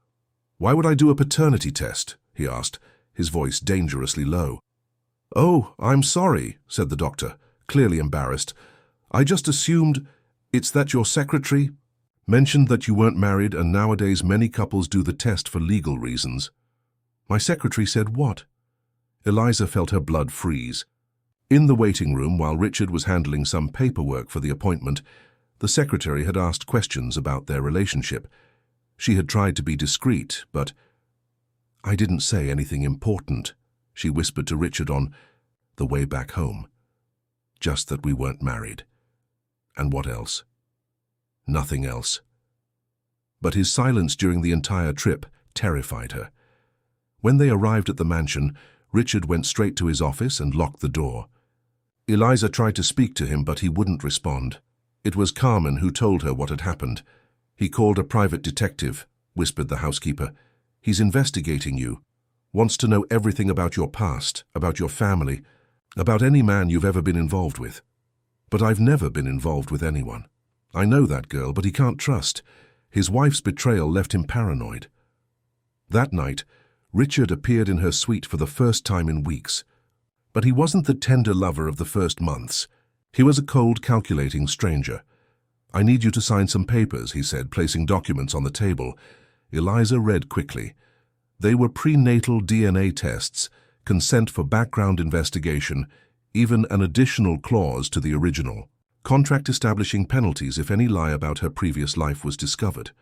"Why would I do a paternity test?" he asked, his voice dangerously low. "Oh, I'm sorry," said the doctor, clearly embarrassed. "I just assumed it's that your secretary mentioned that you weren't married, and nowadays many couples do the test for legal reasons." "My secretary said what?" Eliza felt her blood freeze. In the waiting room, while Richard was handling some paperwork for the appointment, the secretary had asked questions about their relationship. She had tried to be discreet, but "I didn't say anything important," she whispered to Richard on the way back home. "Just that we weren't married." "And what else?" "Nothing else." But his silence during the entire trip terrified her. When they arrived at the mansion, Richard went straight to his office and locked the door. Eliza tried to speak to him, but he wouldn't respond. It was Carmen who told her what had happened. "He called a private detective," whispered the housekeeper. He's investigating you, wants to know everything about your past, about your family, about any man you've ever been involved with. But I've never been involved with anyone. I know that girl, but he can't trust. His wife's betrayal left him paranoid. That night, Richard appeared in her suite for the first time in weeks. But he wasn't the tender lover of the first months. He was a cold, calculating stranger. "I need you to sign some papers," he said, placing documents on the table. Eliza read quickly. They were prenatal DNA tests, consent for background investigation, even an additional clause to the original. Contract establishing penalties if any lie about her previous life was discovered.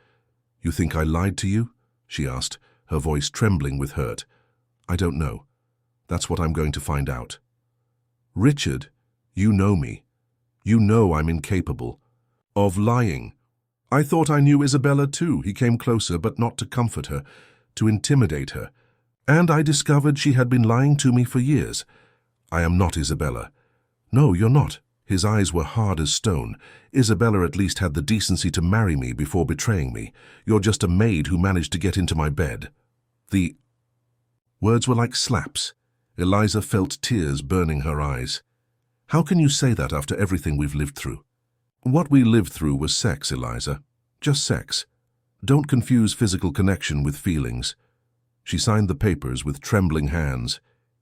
"You think I lied to you?" she asked, her voice trembling with hurt. "I don't know. That's what I'm going to find out." "Richard, you know me. You know I'm incapable of lying." "I thought I knew Isabella too." He came closer, but not to comfort her, to intimidate her. "And I discovered she had been lying to me for years." "I am not Isabella." "No, you're not." His eyes were hard as stone. "Isabella at least had the decency to marry me before betraying me. You're just a maid who managed to get into my bed." The words were like slaps. Eliza felt tears burning her eyes. "How can you say that after everything we've lived through?" "What we lived through was sex, Eliza. Just sex. Don't confuse physical connection with feelings." She signed the papers with trembling hands,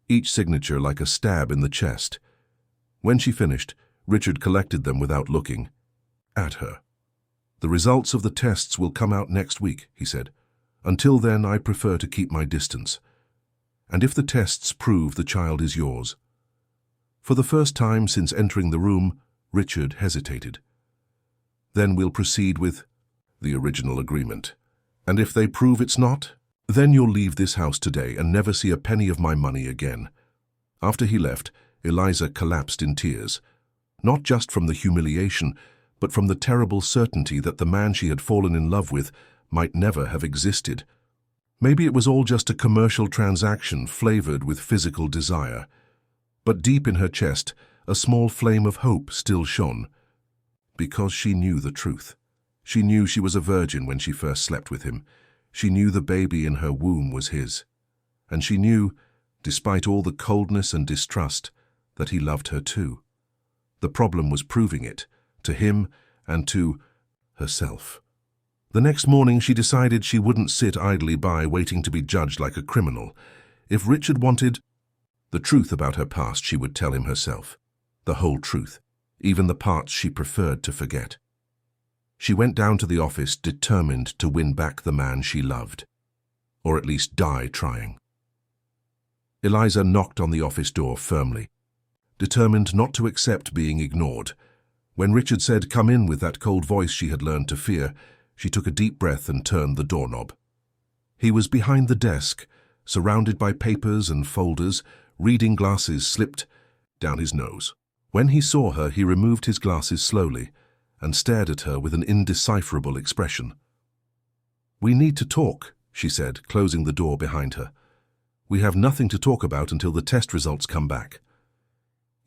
each signature like a stab in the chest. When she finished, Richard collected them without looking at her. "The results of the tests will come out next week," he said. "Until then, I prefer to keep my distance. And if the tests prove the child is yours." For the first time since entering the room, Richard hesitated. "Then we'll proceed with the original agreement. And if they prove it's not, then you'll leave this house today and never see a penny of my money again." After he left, Eliza collapsed in tears, not just from the humiliation, but from the terrible certainty that the man she had fallen in love with might never have existed. Maybe it was all just a commercial transaction flavored with physical desire. But deep in her chest, a small flame of hope still shone. Because she knew the truth. She knew she was a virgin when she first slept with him. She knew the baby in her womb was his. And she knew, despite all the coldness and distrust, that he loved her too. The problem was proving it, to him and to herself. The next morning she decided she wouldn't sit idly by waiting to be judged like a criminal. If Richard wanted the truth about her past, she would tell him herself. The whole truth, even the parts she preferred to forget. She went down to the office determined to win back the man she loved, or at least die trying. Eliza knocked on the office door firmly, determined not to accept being ignored. When Richard said, "Come in," with that cold voice she had learned to fear, she took a deep breath and turned the doorknob. He was behind the desk, surrounded by papers and folders. Reading glasses slipped down his nose. When he saw her, he removed his glasses slowly and stared at her with an indecipherable expression. "We need to talk," she said, closing the door behind her. "We have nothing to talk about until the test results come back."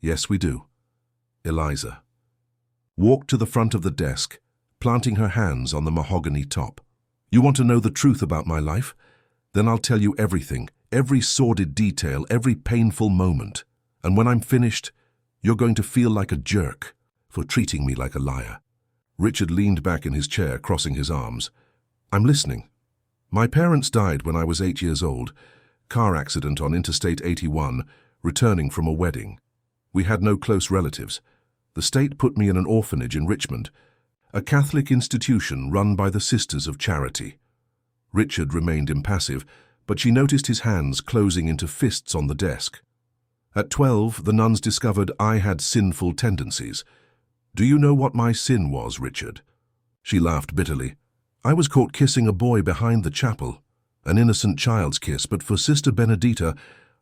"Yes, we do." Eliza walked to the front of the desk, planting her hands on the mahogany top. "You want to know the truth about my life? Then I'll tell you everything, every sordid detail, every painful moment. And when I'm finished, you're going to feel like a jerk for treating me like a liar." Richard leaned back in his chair, crossing his arms. "I'm listening. My parents died when I was 8 years old. Car accident on Interstate 81, returning from a wedding. We had no close relatives. The state put me in an orphanage in Richmond, a Catholic institution run by the Sisters of Charity." Richard remained impassive, but she noticed his hands closing into fists on the desk. "At 12, the nuns discovered I had sinful tendencies. Do you know what my sin was, Richard?" She laughed bitterly. "I was caught kissing a boy behind the chapel, an innocent child's kiss, but for Sister Benedita,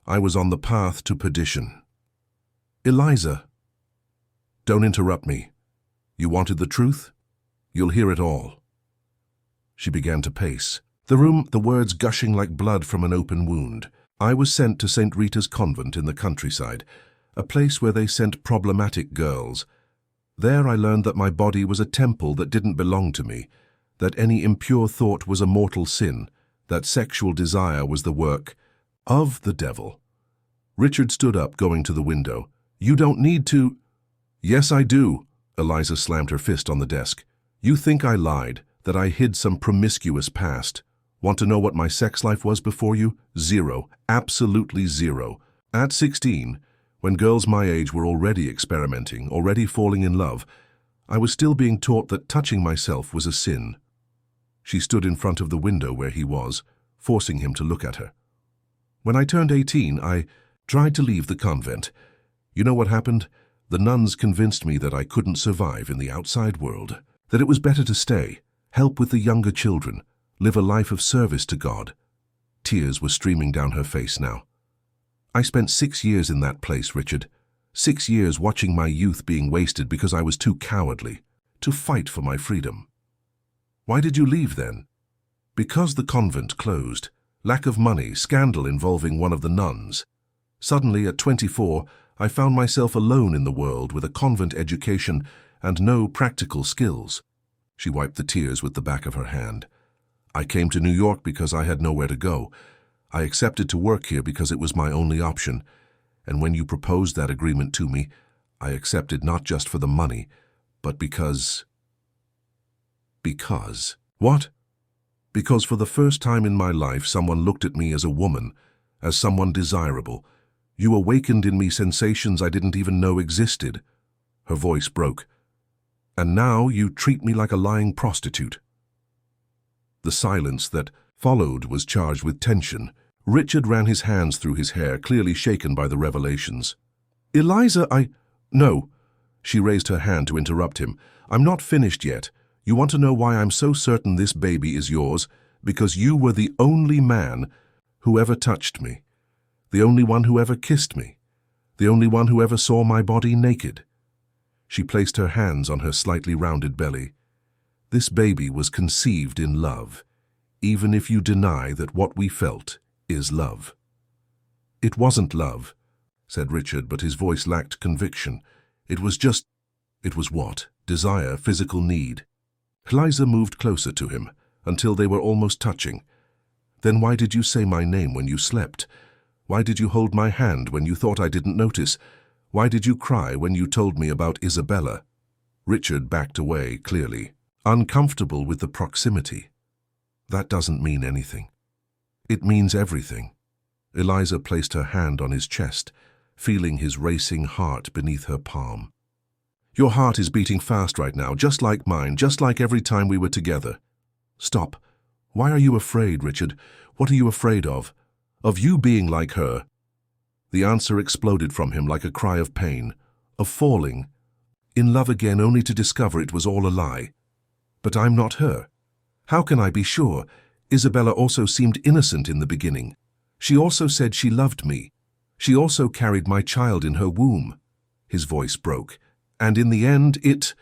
I was on the path to perdition." "Eliza, don't interrupt me. You wanted the truth? You'll hear it all." She began to pace. The room, the words gushing like blood from an open wound. "I was sent to St. Rita's convent in the countryside, a place where they sent problematic girls. There I learned that my body was a temple that didn't belong to me, that any impure thought was a mortal sin, that sexual desire was the work of the devil. Richard stood up, going to the window. "You don't need to—" "Yes, I do." Eliza slammed her fist on the desk. "You think I lied, that I hid some promiscuous past. Want to know what my sex life was before you? Zero. Absolutely zero. At 16, when girls my age were already experimenting, already falling in love, I was still being taught that touching myself was a sin." She stood in front of the window where he was, forcing him to look at her. "When I turned 18, I tried to leave the convent. You know what happened? The nuns convinced me that I couldn't survive in the outside world, that it was better to stay, help with the younger children, live a life of service to God." Tears were streaming down her face now. "I spent 6 years in that place, Richard. 6 years watching my youth being wasted because I was too cowardly to fight for my freedom." "Why did you leave then?" "Because the convent closed. Lack of money, scandal involving one of the nuns. Suddenly, at 24, I found myself alone in the world with a convent education and no practical skills." She wiped the tears with the back of her hand. "I came to New York because I had nowhere to go. I accepted to work here because it was my only option. And when you proposed that agreement to me, I accepted not just for the money, but because... What? Because for the first time in my life, someone looked at me as a woman, as someone desirable. You awakened in me sensations I didn't even know existed." Her voice broke. "And now you treat me like a lying prostitute." The silence that followed was charged with tension. Richard ran his hands through his hair, clearly shaken by the revelations. "Eliza, No." She raised her hand to interrupt him. "I'm not finished yet. You want to know why I'm so certain this baby is yours? Because you were the only man who ever touched me. The only one who ever kissed me. The only one who ever saw my body naked." She placed her hands on her slightly rounded belly. "This baby was conceived in love, even if you deny that what we felt is love." "It wasn't love," said Richard, but his voice lacked conviction. It was what? Desire, physical need. Eliza moved closer to him, until they were almost touching. "Then why did you say my name when you slept? Why did you hold my hand when you thought I didn't notice? Why did you cry when you told me about Isabella?" Richard backed away, clearly uncomfortable with the proximity. "That doesn't mean anything." "It means everything." Eliza placed her hand on his chest, feeling his racing heart beneath her palm. "Your heart is beating fast right now, just like mine, just like every time we were together." "Stop. Why are you afraid, Richard? What are you afraid of? Of you being like her?" The answer exploded from him like a cry of pain. "Of falling in love again only to discover it was all a lie." "But I'm not her. How can I be sure? Isabella also seemed innocent in the beginning. She also said she loved me. She also carried my child in her womb." His voice broke. "And in the end, it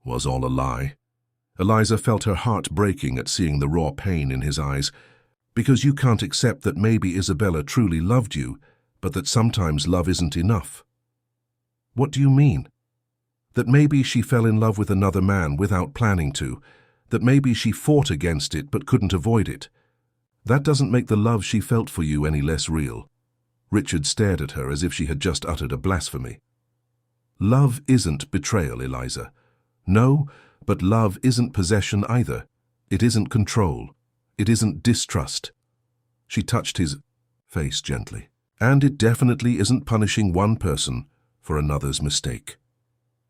was all a lie." Eliza felt her heart breaking at seeing the raw pain in his eyes. "Because you can't accept that maybe Isabella truly loved you, but that sometimes love isn't enough." "What do you mean?" "That maybe she fell in love with another man without planning to. That maybe she fought against it but couldn't avoid it. That doesn't make the love she felt for you any less real." Richard stared at her as if she had just uttered a blasphemy. "Love isn't betrayal, Eliza. No, but love isn't possession either. It isn't control. It isn't distrust." She touched his face gently. "And it definitely isn't punishing one person for another's mistake."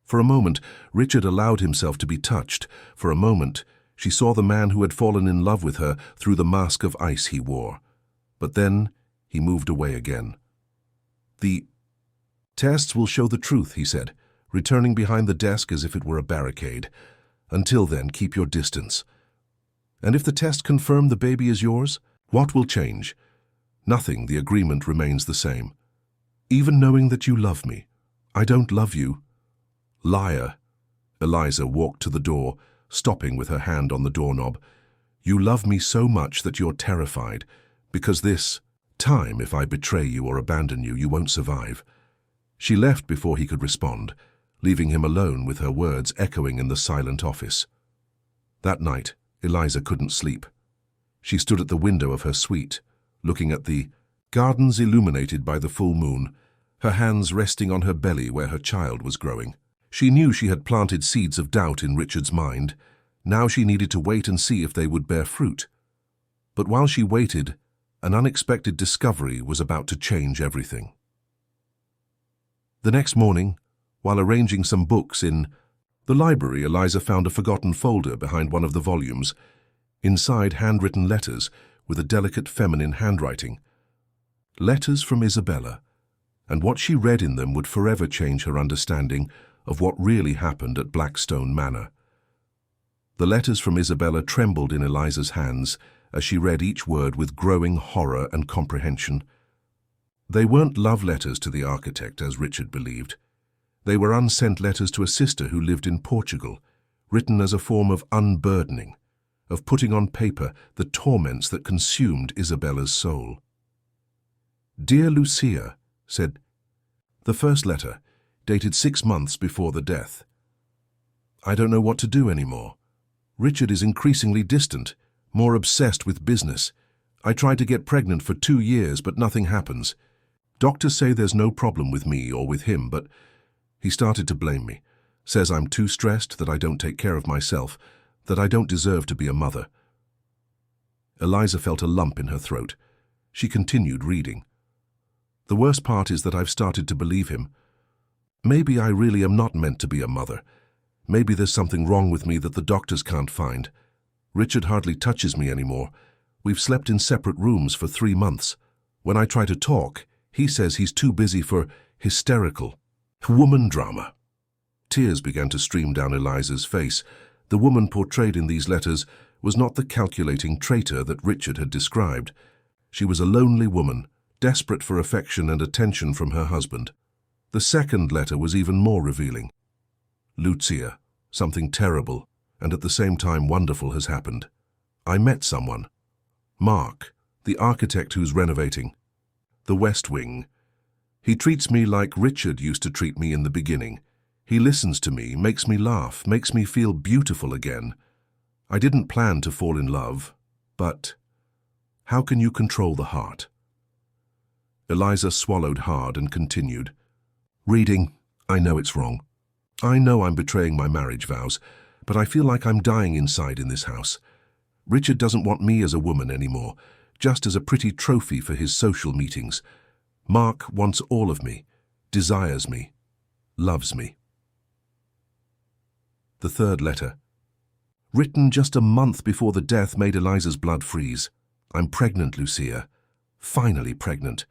For a moment, Richard allowed himself to be touched. For a moment, she saw the man who had fallen in love with her through the mask of ice he wore. But then he moved away again. "The tests will show the truth," he said, returning behind the desk as if it were a barricade. "Until then, keep your distance. And if the test confirm the baby is yours, what will change? Nothing. The agreement remains the same. Even knowing that you love me, I don't love you." "Liar." Eliza walked to the door, stopping with her hand on the doorknob. "You love me so much that you're terrified, because this time, if I betray you or abandon you, you won't survive." She left before he could respond, leaving him alone with her words echoing in the silent office. That night, Eliza couldn't sleep. She stood at the window of her suite, looking at the gardens illuminated by the full moon, her hands resting on her belly where her child was growing. She knew she had planted seeds of doubt in Richard's mind. Now she needed to wait and see if they would bear fruit. But while she waited, an unexpected discovery was about to change everything. The next morning, while arranging some books in the library, Eliza found a forgotten folder behind one of the volumes. Inside, handwritten letters with a delicate feminine handwriting. Letters from Isabella, and what she read in them would forever change her understanding of what really happened at Blackstone Manor. The letters from Isabella trembled in Eliza's hands as she read each word with growing horror and comprehension. They weren't love letters to the architect, as Richard believed. They were unsent letters to a sister who lived in Portugal, written as a form of unburdening, of putting on paper the torments that consumed Isabella's soul. "Dear Lucia," said the first letter, dated 6 months before the death. "I don't know what to do anymore. Richard is increasingly distant, more obsessed with business. I tried to get pregnant for 2 years, but nothing happens. Doctors say there's no problem with me or with him, but he started to blame me. Says I'm too stressed, that I don't take care of myself, that I don't deserve to be a mother." Eliza felt a lump in her throat. She continued reading. "The worst part is that I've started to believe him. Maybe I really am not meant to be a mother. Maybe there's something wrong with me that the doctors can't find. Richard hardly touches me anymore. We've slept in separate rooms for 3 months. When I try to talk, he says he's too busy for hysterical woman drama." Tears began to stream down Eliza's face. The woman portrayed in these letters was not the calculating traitor that Richard had described. She was a lonely woman, desperate for affection and attention from her husband. The second letter was even more revealing. "Lucia, something terrible and at the same time wonderful has happened. I met someone. Mark, the architect who's renovating the West Wing. He treats me like Richard used to treat me in the beginning. He listens to me, makes me laugh, makes me feel beautiful again. I didn't plan to fall in love, but how can you control the heart?" Eliza swallowed hard and continued. "Reading, I know it's wrong. I know I'm betraying my marriage vows, but I feel like I'm dying inside in this house. Richard doesn't want me as a woman anymore, just as a pretty trophy for his social meetings. Mark wants all of me, desires me, loves me." The third letter, written just a month before the death, made Eliza's blood freeze. "I'm pregnant, Lucia. Finally pregnant.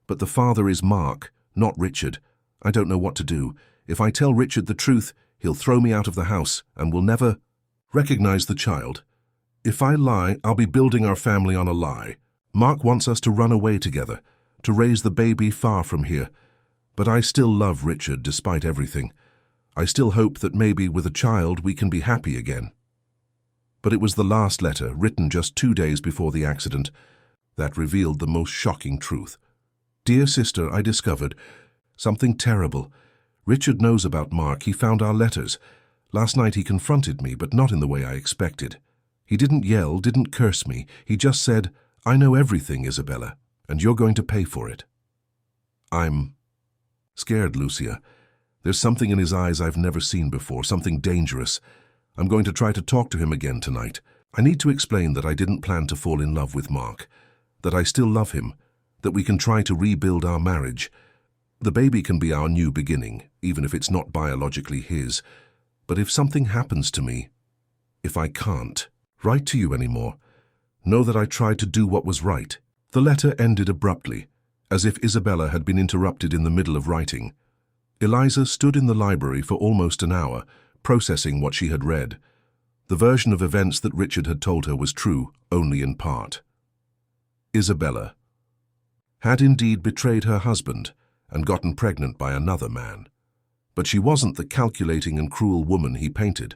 But the father is Mark, not Richard. I don't know what to do. If I tell Richard the truth, he'll throw me out of the house and will never recognize the child. If I lie, I'll be building our family on a lie. Mark wants us to run away together, to raise the baby far from here. But I still love Richard despite everything. I still hope that maybe with a child we can be happy again." But it was the last letter, written just 2 days before the accident, that revealed the most shocking truth. "Dear sister, I discovered something terrible. Richard knows about Mark. He found our letters. Last night he confronted me, but not in the way I expected. He didn't yell, didn't curse me. He just said, 'I know everything, Isabella, and you're going to pay for it.' I'm scared, Lucia. There's something in his eyes I've never seen before, something dangerous. I'm going to try to talk to him again tonight. I need to explain that I didn't plan to fall in love with Mark, that I still love him, that we can try to rebuild our marriage. The baby can be our new beginning, even if it's not biologically his. But if something happens to me, if I can't write to you anymore, know that I tried to do what was right." The letter ended abruptly, as if Isabella had been interrupted in the middle of writing. Eliza stood in the library for almost an hour, processing what she had read. The version of events that Richard had told her was true, only in part. Isabella had indeed betrayed her husband and gotten pregnant by another man. But she wasn't the calculating and cruel woman he painted.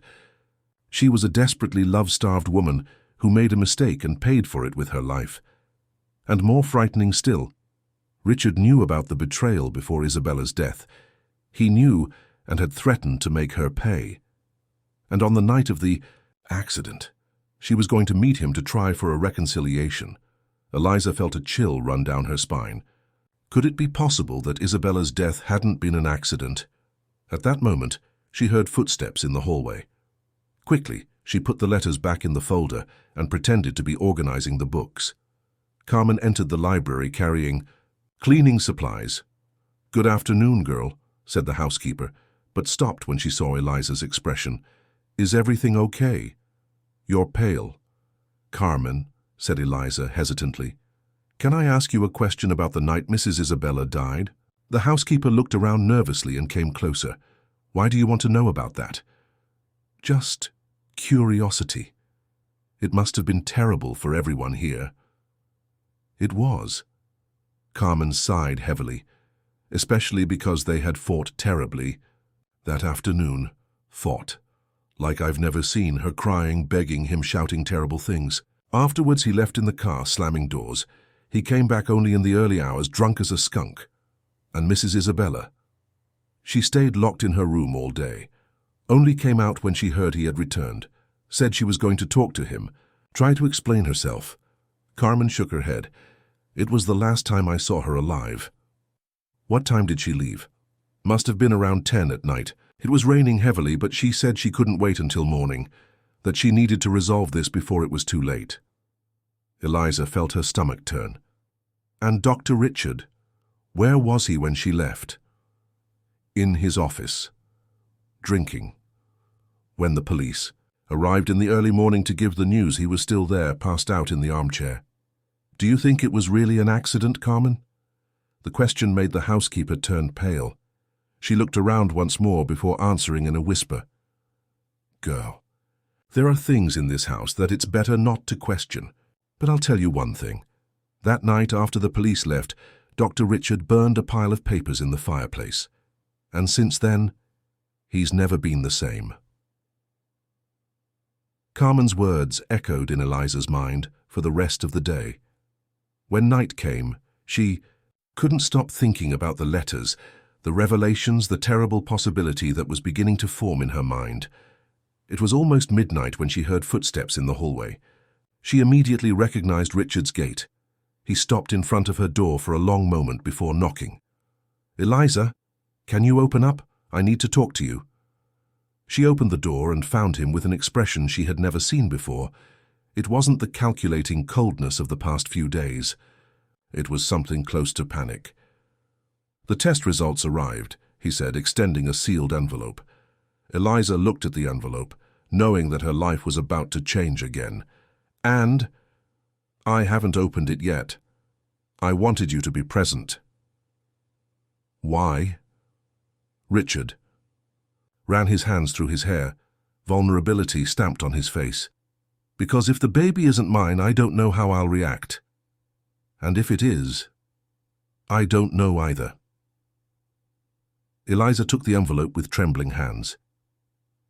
She was a desperately love-starved woman who made a mistake and paid for it with her life. And more frightening still, Richard knew about the betrayal before Isabella's death. He knew and had threatened to make her pay. And on the night of the accident, She was going to meet him to try for a reconciliation. Eliza felt a chill run down her spine. Could it be possible that Isabella's death hadn't been an accident? At that moment, she heard footsteps in the hallway. Quickly, she put the letters back in the folder and pretended to be organizing the books. Carmen entered the library carrying cleaning supplies. "Good afternoon, girl," said the housekeeper, but stopped when she saw Eliza's expression. "Is everything okay? You're pale." "Carmen," said Eliza hesitantly, "can I ask you a question about the night Mrs. Isabella died?" The housekeeper looked around nervously and came closer. "Why do you want to know about that?" "Just curiosity. It must have been terrible for everyone here." It was. Carmen sighed heavily, especially because they had fought terribly. That afternoon, fought. Like I've never seen her, crying, begging him, shouting terrible things. Afterwards he left in the car, slamming doors. He came back only in the early hours, drunk as a skunk. And Mrs. Isabella? She stayed locked in her room all day. Only came out when she heard he had returned. Said she was going to talk to him, try to explain herself. Carmen shook her head. "It was the last time I saw her alive." "What time did she leave?" "Must have been around 10 at night. It was raining heavily, but she said she couldn't wait until morning, that she needed to resolve this before it was too late." Eliza felt her stomach turn. "And Dr. Richard? Where was he when she left?" "In his office. Drinking. When the police arrived in the early morning to give the news, he was still there, passed out in the armchair." "Do you think it was really an accident, Carmen?" The question made the housekeeper turn pale. She looked around once more before answering in a whisper. "Girl, there are things in this house that it's better not to question. But I'll tell you one thing. That night after the police left, Dr. Richard burned a pile of papers in the fireplace. And since then, he's never been the same." Carmen's words echoed in Eliza's mind for the rest of the day. When night came, she couldn't stop thinking about the letters, the revelations, the terrible possibility that was beginning to form in her mind. It was almost midnight when she heard footsteps in the hallway. She immediately recognized Richard's gait. He stopped in front of her door for a long moment before knocking. "Eliza, can you open up? I need to talk to you." She opened the door and found him with an expression she had never seen before. It wasn't the calculating coldness of the past few days. It was something close to panic. "The test results arrived," he said, extending a sealed envelope. Eliza looked at the envelope, knowing that her life was about to change again. "And I haven't opened it yet. I wanted you to be present." "Why?" Richard ran his hands through his hair, vulnerability stamped on his face. "Because if the baby isn't mine, I don't know how I'll react. And if it is, I don't know either." Eliza took the envelope with trembling hands.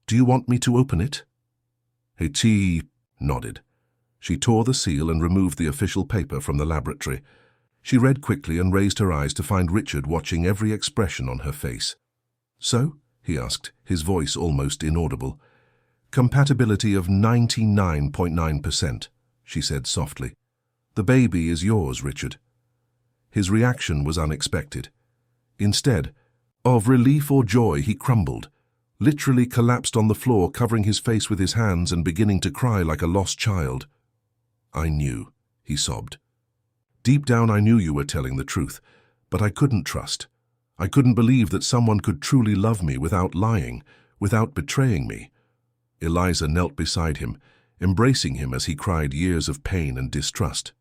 "Do you want me to open it?" He nodded. She tore the seal and removed the official paper from the laboratory. She read quickly and raised her eyes to find Richard watching every expression on her face. "So?" he asked, his voice almost inaudible. "Compatibility of 99.9%, she said softly. "The baby is yours, Richard." His reaction was unexpected. Instead of relief or joy, he crumbled, literally collapsed on the floor, covering his face with his hands and beginning to cry like a lost child. "I knew," he sobbed. "Deep down I knew you were telling the truth, but I couldn't trust. I couldn't believe that someone could truly love me without lying, without betraying me." Eliza knelt beside him, embracing him as he cried years of pain and distrust.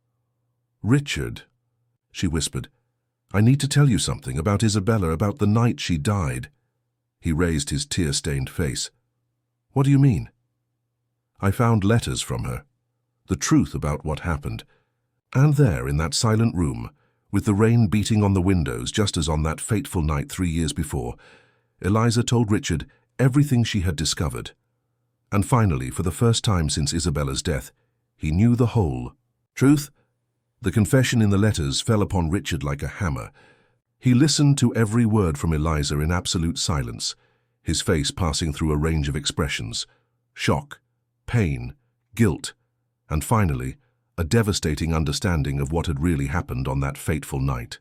"Richard," she whispered, "I need to tell you something about Isabella, about the night she died." He raised his tear-stained face. "What do you mean?" "I found letters from her, the truth about what happened. And there, in that silent room, with the rain beating on the windows just as on that fateful night 3 years before, Eliza told Richard everything she had discovered. And finally, for the first time since Isabella's death, he knew the whole truth. The confession in the letters fell upon Richard like a hammer. He listened to every word from Eliza in absolute silence, his face passing through a range of expressions: shock, pain, guilt, And finally, a devastating understanding of what had really happened on that fateful night.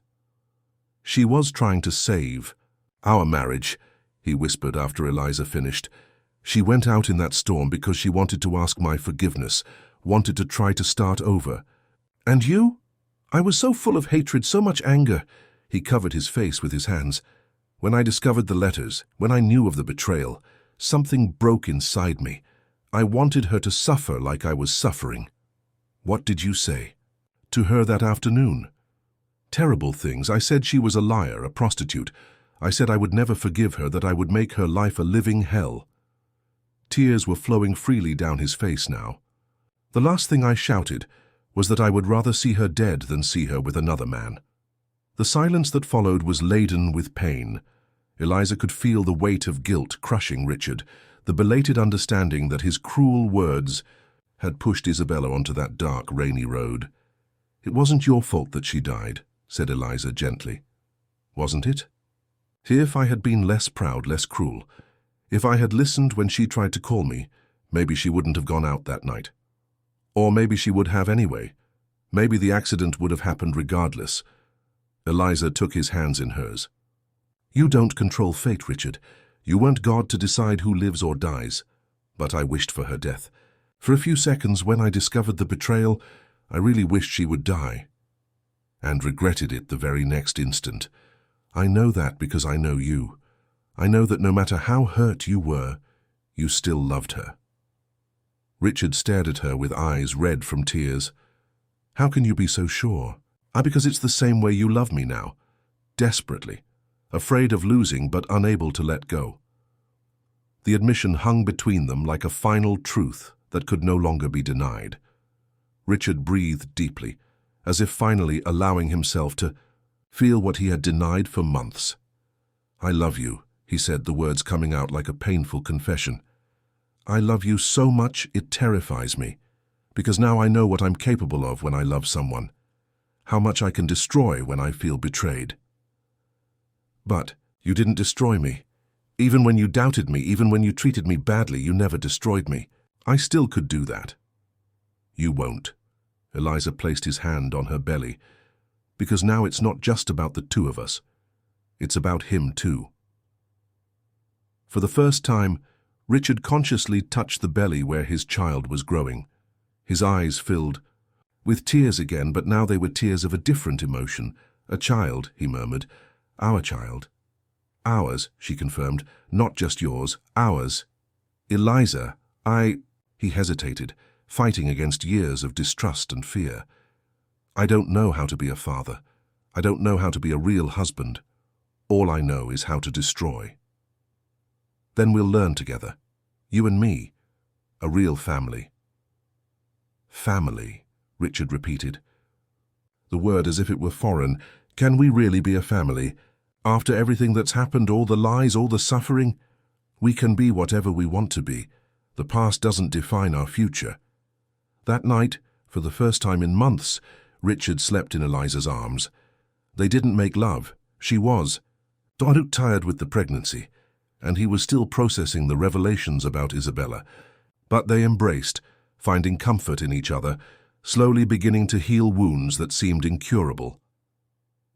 She was trying to save our marriage, he whispered after Eliza finished. She went out in that storm because she wanted to ask my forgiveness, wanted to try to start over. And you? I was so full of hatred, so much anger. He covered his face with his hands. When I discovered the letters, when I knew of the betrayal, something broke inside me. I wanted her to suffer like I was suffering. What did you say to her that afternoon? Terrible things. I said she was a liar, a prostitute. I said I would never forgive her, that I would make her life a living hell. Tears were flowing freely down his face now. The last thing I shouted was that I would rather see her dead than see her with another man. The silence that followed was laden with pain. Eliza could feel the weight of guilt crushing Richard, the belated understanding that his cruel words had pushed Isabella onto that dark, rainy road. It wasn't your fault that she died, said Eliza gently. Wasn't it? If I had been less proud, less cruel, if I had listened when she tried to call me, maybe she wouldn't have gone out that night. Or maybe she would have anyway. Maybe the accident would have happened regardless. Eliza took his hands in hers. You don't control fate, Richard. You weren't God to decide who lives or dies. But I wished for her death. For a few seconds, when I discovered the betrayal, I really wished she would die. And regretted it the very next instant. I know that because I know you. I know that no matter how hurt you were, you still loved her. Richard stared at her with eyes red from tears. How can you be so sure? Because it's the same way you love me now. Desperately. Afraid of losing but unable to let go. The admission hung between them like a final truth that could no longer be denied. Richard breathed deeply, as if finally allowing himself to feel what he had denied for months. I love you, he said, the words coming out like a painful confession. I love you so much it terrifies me, because now I know what I'm capable of when I love someone, how much I can destroy when I feel betrayed. But you didn't destroy me. Even when you doubted me, even when you treated me badly, you never destroyed me. I still could do that. You won't. Eliza placed his hand on her belly, because now it's not just about the two of us. It's about him too. For the first time, Richard consciously touched the belly where his child was growing. His eyes filled with tears again, but now they were tears of a different emotion. A child, he murmured. Our child. Ours, she confirmed. Not just yours. Ours. Eliza, He hesitated, fighting against years of distrust and fear. I don't know how to be a father. I don't know how to be a real husband. All I know is how to destroy. Then we'll learn together. You and me. A real family. Family, Richard repeated. The word as if it were foreign. Can we really be a family? After everything that's happened, all the lies, all the suffering? We can be whatever we want to be. The past doesn't define our future. That night, for the first time in months, Richard slept in Eliza's arms. They didn't make love. She was tired with the pregnancy, and he was still processing the revelations about Isabella. But they embraced, finding comfort in each other, slowly beginning to heal wounds that seemed incurable.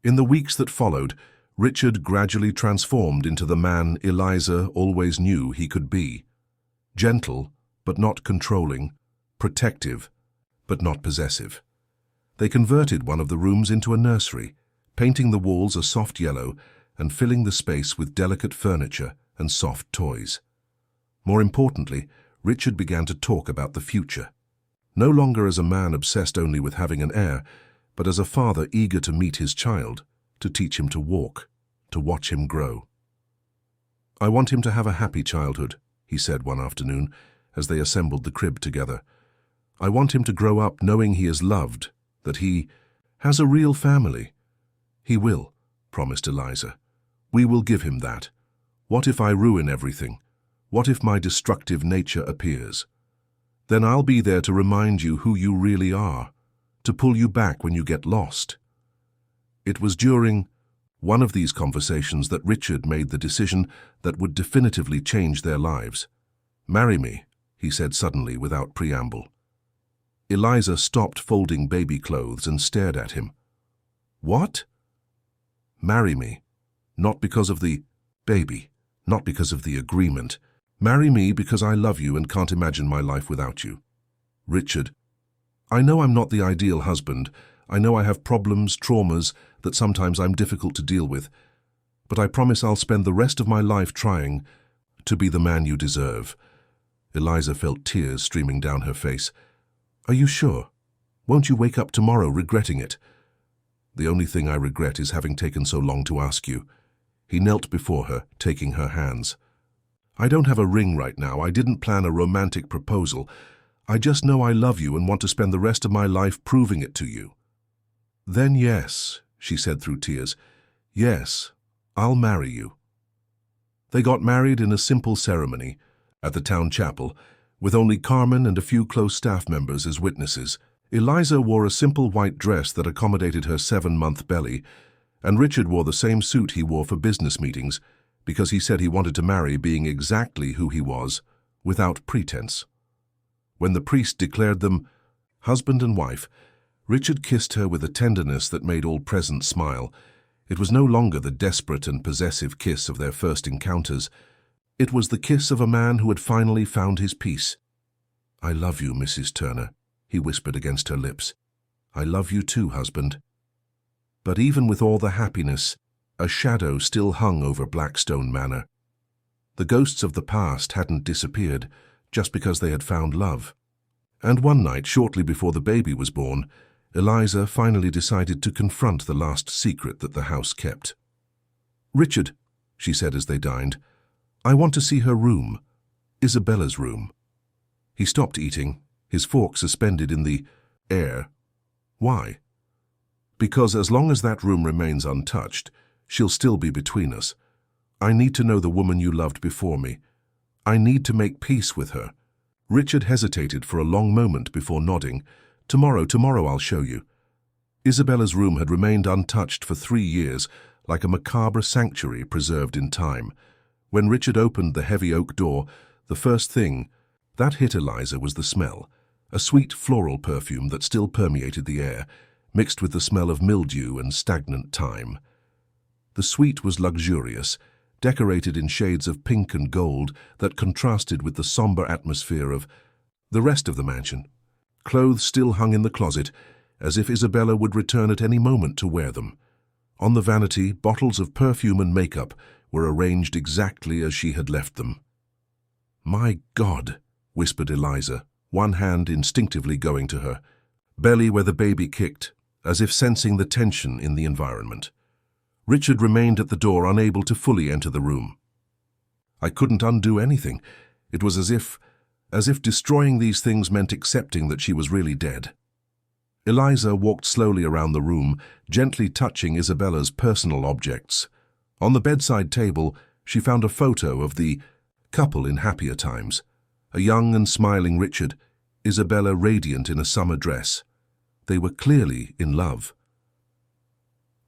In the weeks that followed, Richard gradually transformed into the man Eliza always knew he could be. Gentle, but not controlling, protective, but not possessive. They converted one of the rooms into a nursery, painting the walls a soft yellow and filling the space with delicate furniture and soft toys. More importantly, Richard began to talk about the future, no longer as a man obsessed only with having an heir, but as a father eager to meet his child, to teach him to walk, to watch him grow. I want him to have a happy childhood, he said one afternoon as they assembled the crib together. I want him to grow up knowing he is loved, that he has a real family. He will, promised Eliza. We will give him that. What if I ruin everything? What if my destructive nature appears? Then I'll be there to remind you who you really are, to pull you back when you get lost. It was during one of these conversations that Richard made the decision that would definitively change their lives. Marry me, he said suddenly without preamble. Eliza stopped folding baby clothes and stared at him. What? Marry me. Not because of the baby, not because of the agreement. Marry me because I love you and can't imagine my life without you. Richard, I know I'm not the ideal husband. I know I have problems, traumas that sometimes I'm difficult to deal with. But I promise I'll spend the rest of my life trying to be the man you deserve. Eliza felt tears streaming down her face. Are you sure? Won't you wake up tomorrow regretting it? The only thing I regret is having taken so long to ask you. He knelt before her, taking her hands. I don't have a ring right now. I didn't plan a romantic proposal. I just know I love you and want to spend the rest of my life proving it to you. Then yes, she said through tears. Yes, I'll marry you. They got married in a simple ceremony at the town chapel, with only Carmen and a few close staff members as witnesses. Eliza wore a simple white dress that accommodated her 7-month belly, and Richard wore the same suit he wore for business meetings because he said he wanted to marry being exactly who he was, without pretense. When the priest declared them husband and wife, Richard kissed her with a tenderness that made all present smile. It was no longer the desperate and possessive kiss of their first encounters. It was the kiss of a man who had finally found his peace. I love you, Mrs. Turner, he whispered against her lips. I love you too, husband. But even with all the happiness, a shadow still hung over Blackstone Manor. The ghosts of the past hadn't disappeared just because they had found love. And one night, shortly before the baby was born, Eliza finally decided to confront the last secret that the house kept. Richard, she said as they dined, I want to see her room, Isabella's room. He stopped eating, his fork suspended in the air. Why? Because as long as that room remains untouched, she'll still be between us. I need to know the woman you loved before me. I need to make peace with her. Richard hesitated for a long moment before nodding. Tomorrow I'll show you. Isabella's room had remained untouched for 3 years, like a macabre sanctuary preserved in time. When Richard opened the heavy oak door, the first thing that hit Eliza was the smell, a sweet floral perfume that still permeated the air, mixed with the smell of mildew and stagnant time. The suite was luxurious, decorated in shades of pink and gold that contrasted with the somber atmosphere of the rest of the mansion. Clothes still hung in the closet, as if Isabella would return at any moment to wear them. On the vanity, bottles of perfume and makeup were arranged exactly as she had left them. My God, whispered Eliza, one hand instinctively going to her belly where the baby kicked, as if sensing the tension in the environment. Richard remained at the door, unable to fully enter the room. I couldn't undo anything. It was as if destroying these things meant accepting that she was really dead. Eliza walked slowly around the room, gently touching Isabella's personal objects. On the bedside table, she found a photo of the couple in happier times, a young and smiling Richard, Isabella radiant in a summer dress. They were clearly in love.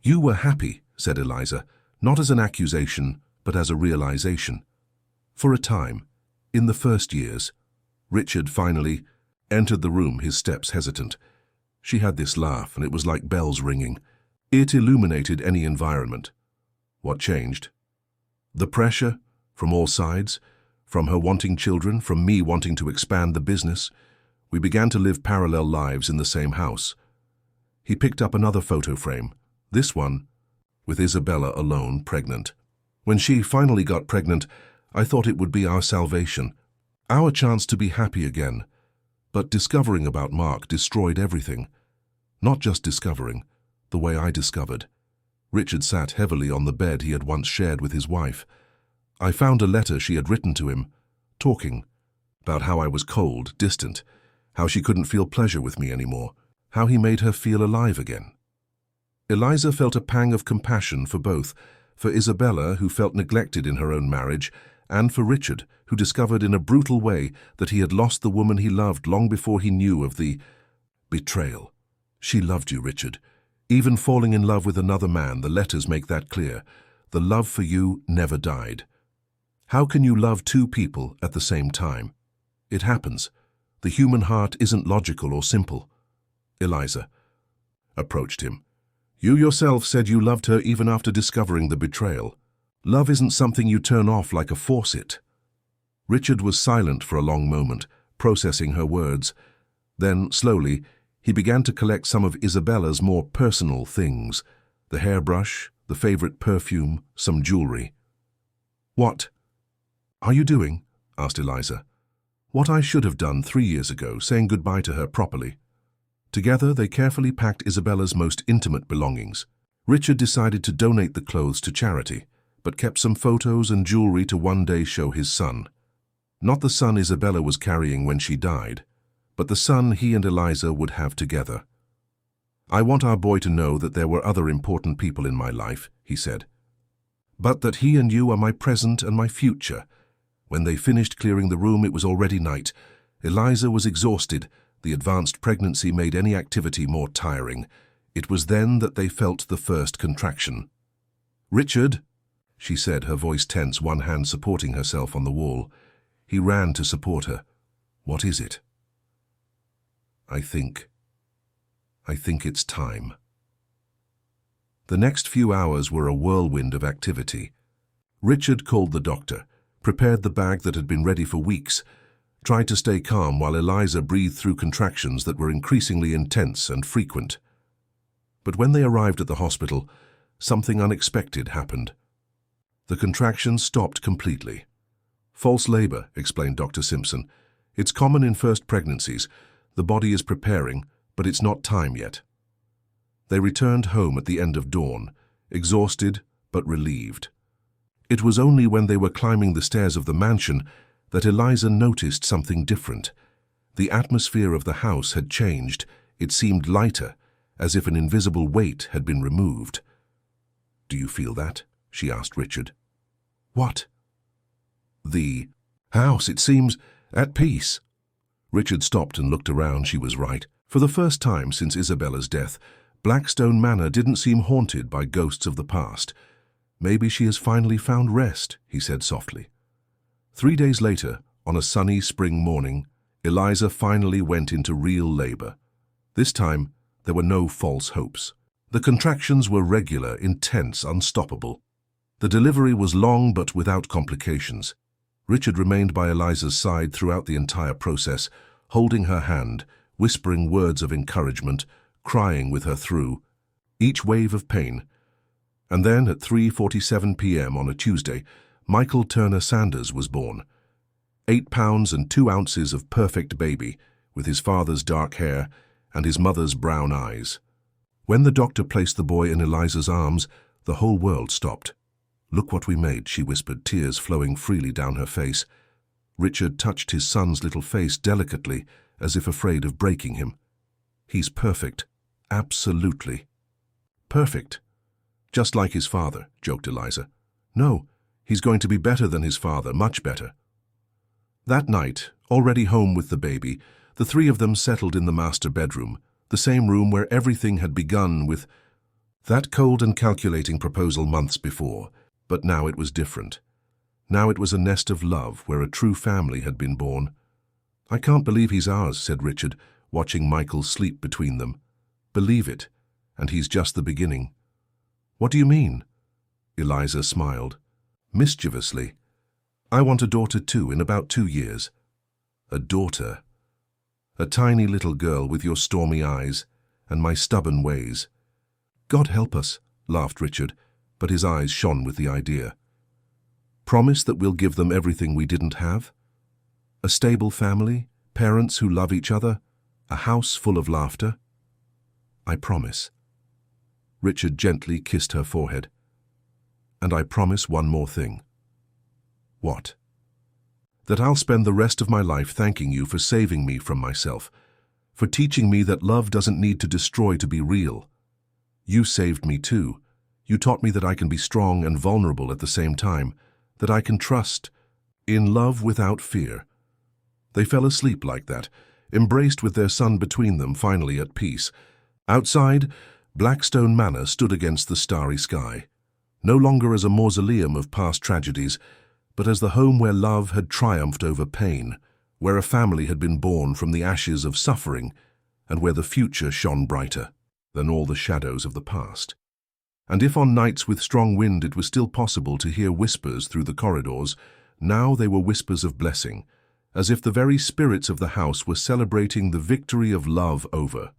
You were happy, said Eliza, not as an accusation, but as a realization. For a time, in the first years, Richard finally entered the room, his steps hesitant. She had this laugh, and it was like bells ringing. It illuminated any environment. What changed? The pressure, from all sides, from her wanting children, from me wanting to expand the business. We began to live parallel lives in the same house. He picked up another photo frame, this one, with Isabella alone, pregnant. When she finally got pregnant, I thought it would be our salvation, our chance to be happy again. But discovering about Mark destroyed everything. Not just discovering, the way I discovered. Richard sat heavily on the bed he had once shared with his wife. I found a letter she had written to him, talking about how I was cold, distant, how she couldn't feel pleasure with me anymore, how he made her feel alive again. Eliza felt a pang of compassion for both, for Isabella, who felt neglected in her own marriage, and for Richard, who discovered in a brutal way that he had lost the woman he loved long before he knew of the betrayal. She loved you, Richard. Even falling in love with another man, the letters make that clear. The love for you never died. How can you love two people at the same time? It happens. The human heart isn't logical or simple. Eliza approached him. You yourself said you loved her even after discovering the betrayal. Love isn't something you turn off like a faucet. Richard was silent for a long moment, processing her words. Then, slowly, he began to collect some of Isabella's more personal things: the hairbrush, the favorite perfume, some jewelry. What are you doing? Asked Eliza. What I should have done 3 years ago, saying goodbye to her properly. Together, they carefully packed Isabella's most intimate belongings. Richard decided to donate the clothes to charity, but kept some photos and jewelry to one day show his son. Not the son Isabella was carrying when she died, but the son he and Eliza would have together. I want our boy to know that there were other important people in my life, he said, but that he and you are my present and my future. When they finished clearing the room, it was already night. Eliza was exhausted. The advanced pregnancy made any activity more tiring. It was then that they felt the first contraction. Richard, she said, her voice tense, one hand supporting herself on the wall. He ran to support her. What is it? I think it's time. The next few hours were a whirlwind of activity. Richard called the doctor, prepared the bag that had been ready for weeks, tried to stay calm while Eliza breathed through contractions that were increasingly intense and frequent. But when they arrived at the hospital, something unexpected happened. The contractions stopped completely. False labor, explained Dr. Simpson. It's common in first pregnancies. The body is preparing, but it's not time yet. They returned home at the end of dawn, exhausted but relieved. It was only when they were climbing the stairs of the mansion that Eliza noticed something different. The atmosphere of the house had changed. It seemed lighter, as if an invisible weight had been removed. Do you feel that? She asked Richard. What? The house, it seems, at peace. Richard stopped and looked around. She was right. For the first time since Isabella's death, Blackstone Manor didn't seem haunted by ghosts of the past. Maybe she has finally found rest, he said softly. 3 days later, on a sunny spring morning, Eliza finally went into real labor. This time, there were no false hopes. The contractions were regular, intense, unstoppable. The delivery was long but without complications. Richard remained by Eliza's side throughout the entire process, holding her hand, whispering words of encouragement, crying with her through each wave of pain. And then, at 3:47 p.m. on a Tuesday, Michael Turner Sanders was born. 8 pounds and 2 ounces of perfect baby, with his father's dark hair and his mother's brown eyes. When the doctor placed the boy in Eliza's arms, the whole world stopped. Look what we made, she whispered, tears flowing freely down her face. Richard touched his son's little face delicately, as if afraid of breaking him. He's perfect. Absolutely. Perfect. Just like his father, joked Eliza. No, he's going to be better than his father, much better. That night, already home with the baby, the three of them settled in the master bedroom, the same room where everything had begun with that cold and calculating proposal months before. But now it was different. Now it was a nest of love where a true family had been born. I can't believe he's ours, said Richard, watching Michael sleep between them. Believe it, and he's just the beginning. What do you mean? Eliza smiled. Mischievously. I want a daughter too, in about 2 years. A daughter. A tiny little girl with your stormy eyes and my stubborn ways. God help us, laughed Richard, but his eyes shone with the idea. Promise that we'll give them everything we didn't have? A stable family, parents who love each other, a house full of laughter? I promise. Richard gently kissed her forehead. And I promise one more thing. What? That I'll spend the rest of my life thanking you for saving me from myself, for teaching me that love doesn't need to destroy to be real. You saved me too. You taught me that I can be strong and vulnerable at the same time, that I can trust, in love without fear. They fell asleep like that, embraced with their son between them, finally at peace. Outside, Blackstone Manor stood against the starry sky, no longer as a mausoleum of past tragedies, but as the home where love had triumphed over pain, where a family had been born from the ashes of suffering and where the future shone brighter than all the shadows of the past. And if on nights with strong wind it was still possible to hear whispers through the corridors, now they were whispers of blessing, as if the very spirits of the house were celebrating the victory of love over